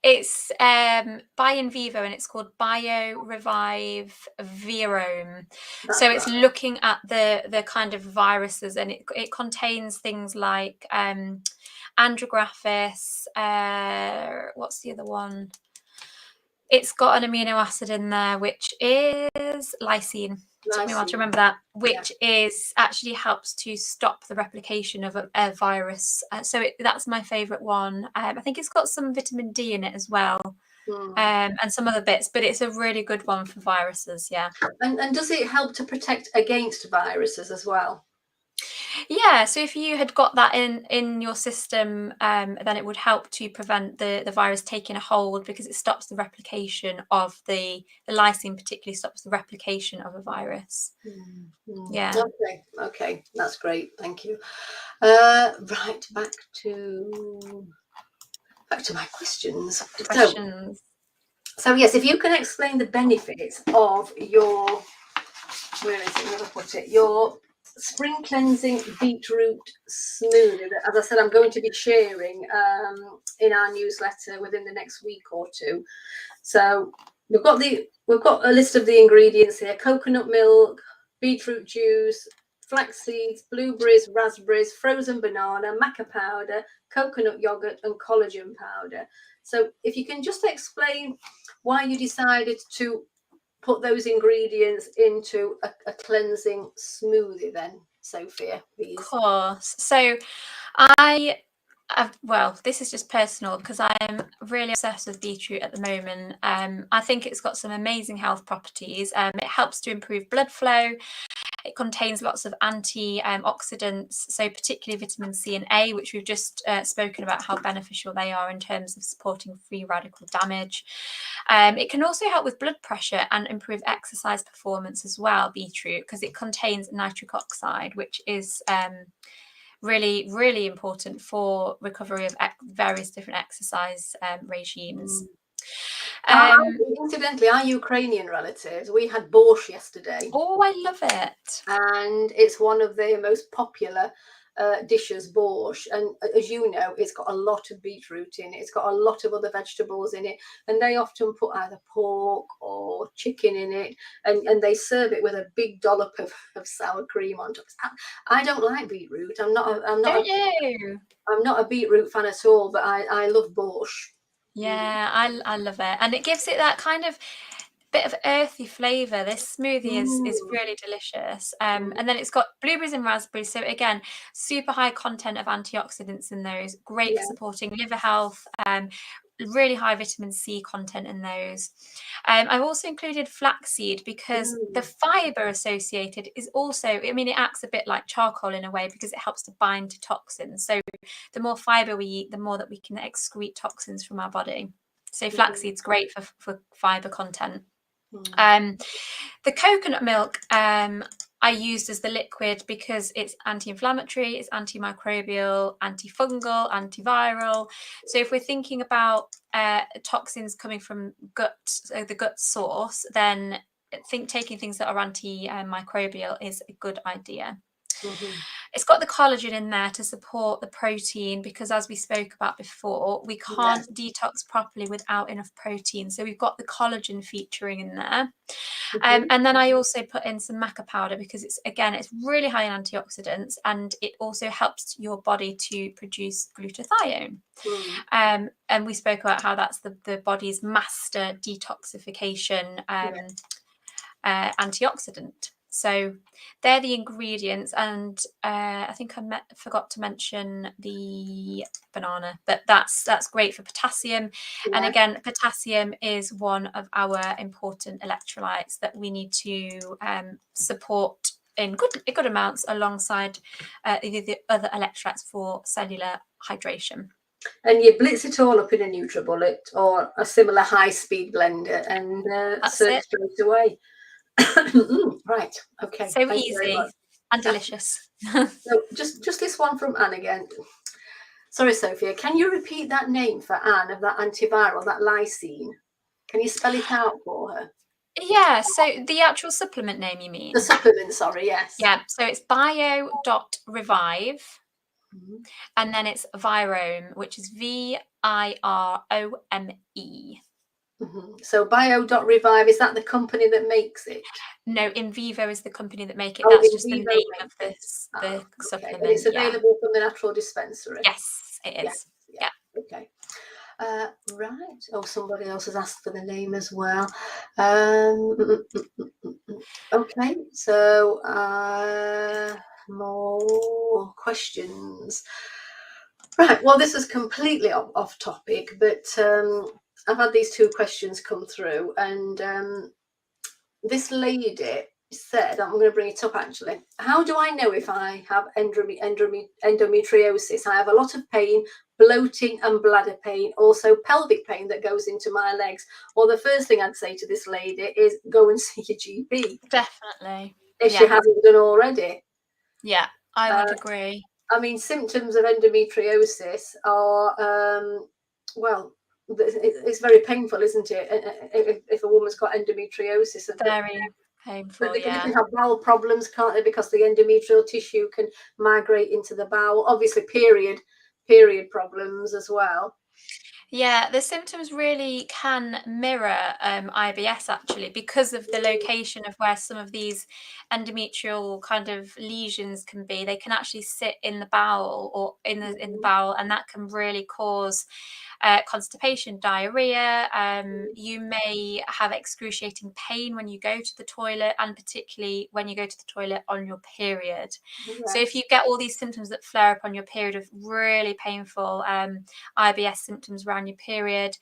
Speaker 2: It's by In Vivo, and it's called Bio Revive Virome. So it's looking at the kind of viruses, and it contains things like andrographis. What's the other one? It's got an amino acid in there, which is lysine. Took me a while to remember that, which is actually helps to stop the replication of a virus. So that's my favourite one. I think it's got some vitamin D in it as well, and some other bits, but it's a really good one for viruses. Yeah.
Speaker 1: And does it help to protect against viruses as well?
Speaker 2: Yeah, so if you had got that in your system, then it would help to prevent the virus taking a hold, because it stops the replication of the lysine, particularly stops the replication of a virus. Yeah.
Speaker 1: Okay, that's great. Thank you. Right, back to my questions. So yes, if you can explain the benefits of your, where is it? Where did I put it? Your spring cleansing beetroot smoothie. As I said, I'm going to be sharing in our newsletter within the next week or two. So we've got a list of the ingredients here: coconut milk, beetroot juice, flax seeds, blueberries, raspberries, frozen banana, maca powder, coconut yogurt, and collagen powder. So if you can just explain why you decided to put those ingredients into a cleansing smoothie then, Sophia, please.
Speaker 2: Of course. So well, this is just personal because I'm really obsessed with beetroot at the moment. I think it's got some amazing health properties. It helps to improve blood flow. It contains lots of antioxidants, so particularly vitamin C and A, which we've just spoken about how beneficial they are in terms of supporting free radical damage. It can also help with blood pressure and improve exercise performance as well, beetroot, because it contains nitric oxide, which is really, really important for recovery of various different exercise regimes.
Speaker 1: Incidentally, our Ukrainian relatives, we had borscht yesterday.
Speaker 2: Oh, I love it.
Speaker 1: And it's one of their most popular dishes, borscht. And as you know, it's got a lot of beetroot in it. It's got a lot of other vegetables in it. And they often put either pork or chicken in it. And they serve it with a big dollop of sour cream on top. I don't like beetroot. I'm not a beetroot fan at all, but I love borscht.
Speaker 2: Yeah, I love it. And it gives it that kind of bit of earthy flavour. This smoothie is really delicious. And then it's got blueberries and raspberries. So again, super high content of antioxidants in those. Great for supporting liver health. Really high vitamin C content in those. I've also included flaxseed because the fibre associated is also, I mean, it acts a bit like charcoal in a way because it helps to bind to toxins. So the more fibre we eat, the more that we can excrete toxins from our body. So flaxseed's great for fibre content. The coconut milk I used as the liquid because it's anti-inflammatory, it's antimicrobial, antifungal, antiviral. So if we're thinking about toxins coming from the gut source, then taking things that are antimicrobial is a good idea.
Speaker 1: Mhm.
Speaker 2: It's got the collagen in there to support the protein, because as we spoke about before, we
Speaker 1: Yes.
Speaker 2: can't detox properly without enough protein. So we've got the collagen featuring in there.
Speaker 1: Mhm.
Speaker 2: And then I also put in some maca powder, because it's really high in antioxidants, and it also helps your body to produce glutathione.
Speaker 1: Mm.
Speaker 2: And we spoke about how that's the body's master detoxification antioxidant. So they're the ingredients, and I think I forgot to mention the banana, but that's great for potassium. And
Speaker 1: Yeah.
Speaker 2: again, potassium is one of our important electrolytes that we need to support in good amounts alongside the other electrolytes for cellular hydration.
Speaker 1: And you blitz it all up in a NutriBullet or a similar high-speed blender and
Speaker 2: That's
Speaker 1: serve
Speaker 2: it.
Speaker 1: straight away. Right. Okay.
Speaker 2: So
Speaker 1: Thank you very
Speaker 2: easy
Speaker 1: much.
Speaker 2: and delicious.
Speaker 1: So just this one from Anne again. Sorry, Sophia. Can you repeat that name for Anne of that antiviral, that lysine? Can you spell it out for her?
Speaker 2: Yeah, so the actual supplement name, you
Speaker 1: The
Speaker 2: mean?
Speaker 1: supplement. Sorry. Yes.
Speaker 2: Yeah, so it's bio.revive,
Speaker 1: Mhm.
Speaker 2: and then it's Virome, which is Virome.
Speaker 1: Mhm. So bio.revive, is that the company that makes it?
Speaker 2: No, In Vivo is the company that make it.
Speaker 1: Oh,
Speaker 2: That's
Speaker 1: in
Speaker 2: just the
Speaker 1: vivo
Speaker 2: name of
Speaker 1: makes it.
Speaker 2: this
Speaker 1: Ah,
Speaker 2: the
Speaker 1: okay. And it's
Speaker 2: supplement. Yeah.
Speaker 1: available from the natural dispensary.
Speaker 2: Yes, it
Speaker 1: Yes.
Speaker 2: is.
Speaker 1: Yeah.
Speaker 2: Yeah.
Speaker 1: Okay. Right. Oh, somebody else has asked for the name as well. Okay. So more questions. Right. Well, this is completely off topic, but I've had these two questions come through, and this lady said, I'm going to bring it up actually. How do I know if I have endometriosis? I have a lot of pain, bloating and bladder pain, also pelvic pain that goes into my legs. Well, the first thing I'd say to this lady is go and see your GP
Speaker 2: Definitely.
Speaker 1: if she
Speaker 2: Yeah.
Speaker 1: hasn't done already.
Speaker 2: Yeah, I
Speaker 1: Uh,
Speaker 2: would agree.
Speaker 1: I mean, symptoms of endometriosis are, well, it's very painful, isn't it? If a woman's got endometriosis,
Speaker 2: Very
Speaker 1: but
Speaker 2: painful,
Speaker 1: they
Speaker 2: yeah.
Speaker 1: can have bowel problems, can't they? Because the endometrial tissue can migrate into the bowel. Obviously, period problems as well.
Speaker 2: Yeah, the symptoms really can mirror IBS, actually, because of the location of where some of these endometrial kind of lesions can be. They can actually sit in the bowel or in the
Speaker 1: Mhm.
Speaker 2: bowel, and that can really cause constipation, diarrhea. You may have excruciating pain when you go to the toilet, and particularly when you go to the toilet on your period. So if
Speaker 1: Yes.
Speaker 2: you get all these symptoms that flare up on your period of really painful IBS symptoms around your period,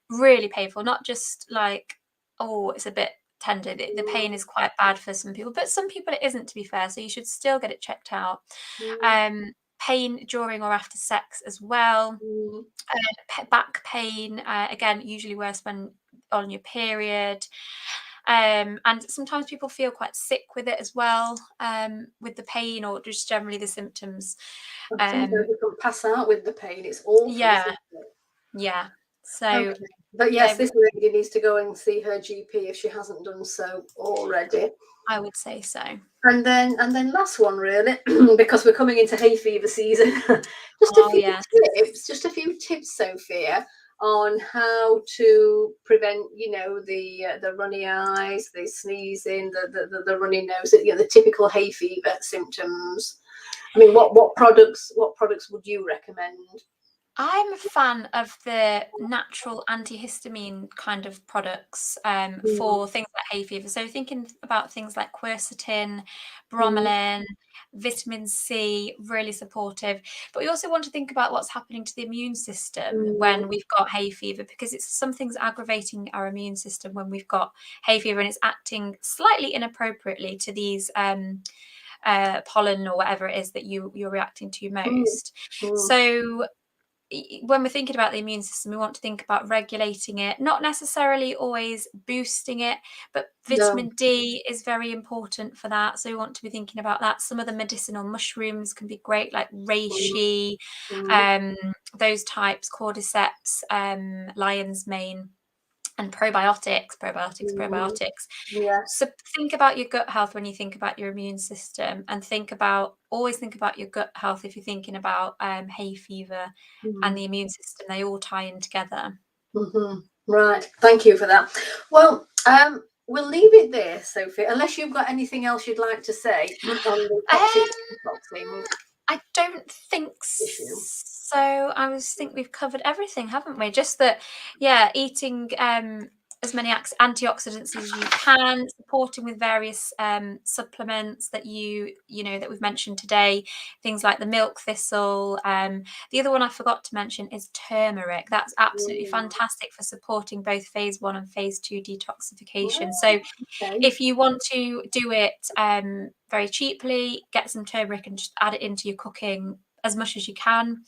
Speaker 2: really painful, not just like, oh, it's a bit tender. The pain is quite bad for some people, but some people it isn't, to be fair. So you should still get it checked out.
Speaker 1: Mm,
Speaker 2: Pain during or after sex as well.
Speaker 1: mm,
Speaker 2: Back pain, again, usually worse when on your period. And sometimes people feel quite sick with it as well, with the pain or just generally the symptoms.
Speaker 1: and sometimes
Speaker 2: Um,
Speaker 1: you can pass out with the pain. It's awful,
Speaker 2: yeah,
Speaker 1: isn't it?
Speaker 2: yeah. So
Speaker 1: Okay. But yes,
Speaker 2: they,
Speaker 1: this lady needs to go and see her GP if she hasn't done so already.
Speaker 2: I would say so.
Speaker 1: And then last one really, because we're coming into hay fever season.
Speaker 2: Oh yes.
Speaker 1: Just a few tips, Sophia, on how to prevent, the runny eyes, the sneezing, the runny nose, the typical hay fever symptoms. I mean, what products would you recommend?
Speaker 2: I'm a fan of the natural antihistamine kind of products
Speaker 1: Mm,
Speaker 2: for things like hay fever. So thinking about things like quercetin,
Speaker 1: mm,
Speaker 2: bromelain, vitamin C, really supportive. But we also want to think about what's happening to the immune system
Speaker 1: mm,
Speaker 2: when we've got hay fever, because it's something's aggravating our immune system when we've got hay fever, and it's acting slightly inappropriately to these pollen or whatever it is that you're reacting to
Speaker 1: mm,
Speaker 2: most.
Speaker 1: mm.
Speaker 2: So when we're thinking about the immune system, we want to think about regulating it, not necessarily always boosting it, but
Speaker 1: No.
Speaker 2: vitamin D is very important for that. So we want to be thinking about that. Some of the medicinal mushrooms can be great, like
Speaker 1: Mm,
Speaker 2: reishi,
Speaker 1: mm,
Speaker 2: those types, cordyceps, lion's mane. and probiotics.
Speaker 1: Yes.
Speaker 2: So think about your gut health when you think about your immune system, and always think about your gut health if you're thinking about hay fever and the immune system. They all tie in together.
Speaker 1: Right. Thank you for that. Well, we'll leave it there, Sophie, unless you've got anything else you'd like to say on the toxic detoxing
Speaker 2: I don't think
Speaker 1: issue.
Speaker 2: so. I think we've covered everything, haven't we? Just that, yeah, eating as many antioxidants as you can, supporting with various supplements that that we've mentioned today, things like the milk thistle. The other one I forgot to mention is turmeric. That's absolutely fantastic for supporting both phase 1 and phase 2 detoxification. So if you want to do it very cheaply, get some turmeric and just add it into your cooking as much as you can.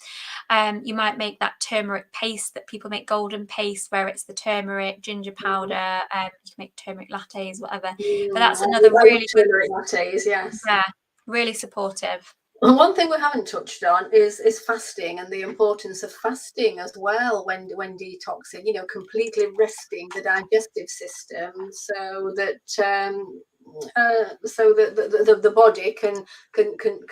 Speaker 2: You might make that turmeric paste that people make, golden paste, where it's the turmeric, ginger powder. You can make turmeric lattes, whatever. But that's another really good
Speaker 1: turmeric lattes, yes.
Speaker 2: Yeah, really supportive.
Speaker 1: And one thing we haven't touched on is fasting, and the importance of fasting as well when detoxing. Completely resting the digestive system so that the body can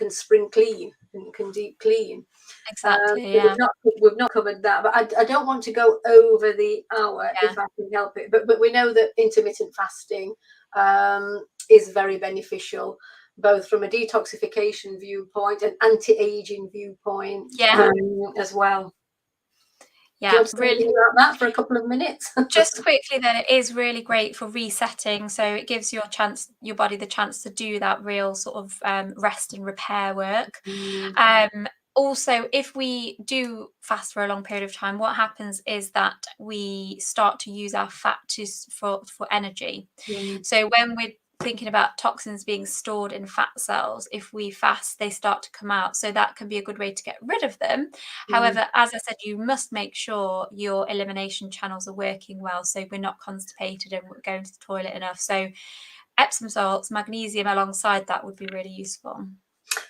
Speaker 1: spring clean, can deep clean.
Speaker 2: Exactly. Yeah.
Speaker 1: We've not covered that, but I don't want to go over the hour if I can help it. But we know that intermittent fasting is very beneficial, both from a detoxification viewpoint and anti-aging viewpoint as well.
Speaker 2: Yeah,
Speaker 1: Do you want to say anything about that for a couple of minutes?
Speaker 2: Just quickly, then, it is really great for resetting. So it gives your body the chance to do that real sort of rest and repair work. Also, if we do fast for a long period of time, what happens is that we start to use our fat for energy. So when we're thinking about toxins being stored in fat cells, if we fast, they start to come out. So that can be a good way to get rid of them. However, as I said, you must make sure your elimination channels are working well, so we're not constipated and we're going to the toilet enough. So Epsom salts, magnesium alongside that would be really useful.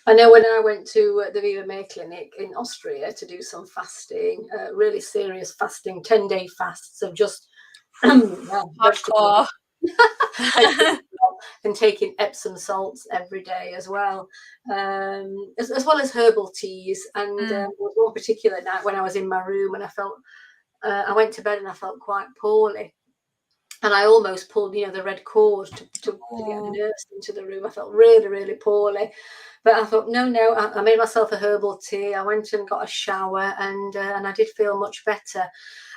Speaker 1: I know when I went to the Viva May clinic in Austria to do some fasting, really serious fasting, 10-day fasts of just
Speaker 2: hardcore.
Speaker 1: And taking Epsom salts every day as well, as well as herbal teas. And there was one particular night when I was in my room and I went to bed and I felt quite poorly. And I almost pulled, the red cord to get the nurse into the room. I felt really, really poorly. But I thought, no, I made myself a herbal tea. I went and got a shower and I did feel much better.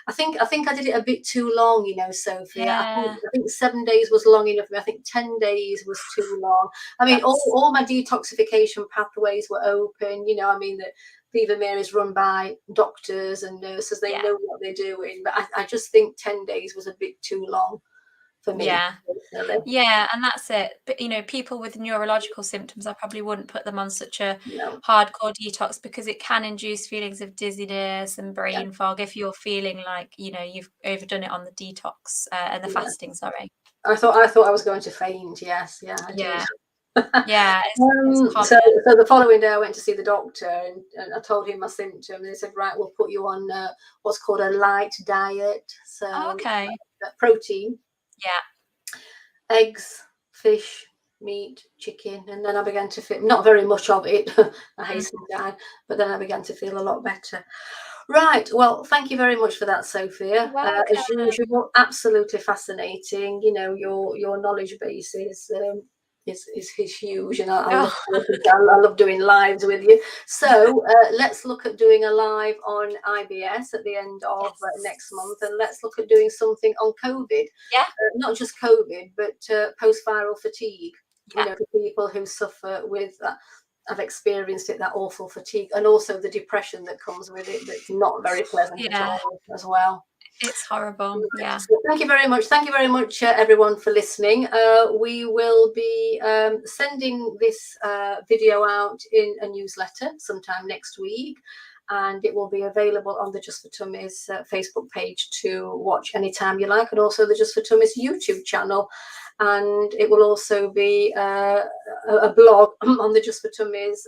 Speaker 1: I think I did it a bit too long, Sophia.
Speaker 2: Yeah.
Speaker 1: I think 7 days was long enough for me. I think 10 days was too long. I mean, all my detoxification pathways were open. That Viva May is run by doctors and nurses. They know what they're doing. But I just think 10 days was a bit too long for me. Personally.
Speaker 2: Yeah, and that's it. But people with neurological symptoms, I probably wouldn't put them on such a hardcore detox, because it can induce feelings of dizziness and brain fog if you're feeling like you've overdone it on the detox and the fasting. Sorry.
Speaker 1: I thought I was going to faint. Yes, I did.
Speaker 2: Yeah.
Speaker 1: So the following day I went to see the doctor and I told him my symptoms, and they said, right, we'll put you on what's called a light diet. So protein, eggs, fish, meat, chicken, and then I began to feel, not very much of it, I hasten to add, but then I began to feel a lot better. Right, well, thank you very much for that, Sophia. As usual, absolutely fascinating. Your knowledge base is huge, and I love doing lives with you. So let's look at doing a live on IBS at the end of next month, and let's look at doing something on COVID. Not just COVID, but post-viral fatigue. For people who suffer with that. I've experienced it, that awful fatigue, and also the depression that comes with it. That's not very pleasant at all as well.
Speaker 2: It's horrible. Yeah.
Speaker 1: So thank you very much. Thank you very much, everyone, for listening. We will be sending this video out in a newsletter sometime next week, and it will be available on the Just for Tummies Facebook page to watch anytime you like, and also the Just for Tummies YouTube channel. And it will also be a blog on the Just for Tummies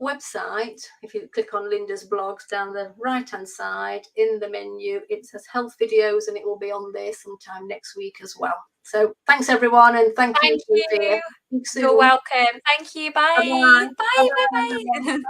Speaker 1: website, if you click on Linda's blogs down the right hand side in the menu, it says health videos, and it will be on there sometime next week as well. So thanks everyone, and thank you,
Speaker 2: Thank
Speaker 1: Sophia.
Speaker 2: you. You're welcome. Thank you. Bye.
Speaker 1: Bye-bye.
Speaker 2: Bye.
Speaker 1: Bye-bye,
Speaker 2: Bye.
Speaker 1: everyone.
Speaker 2: Bye.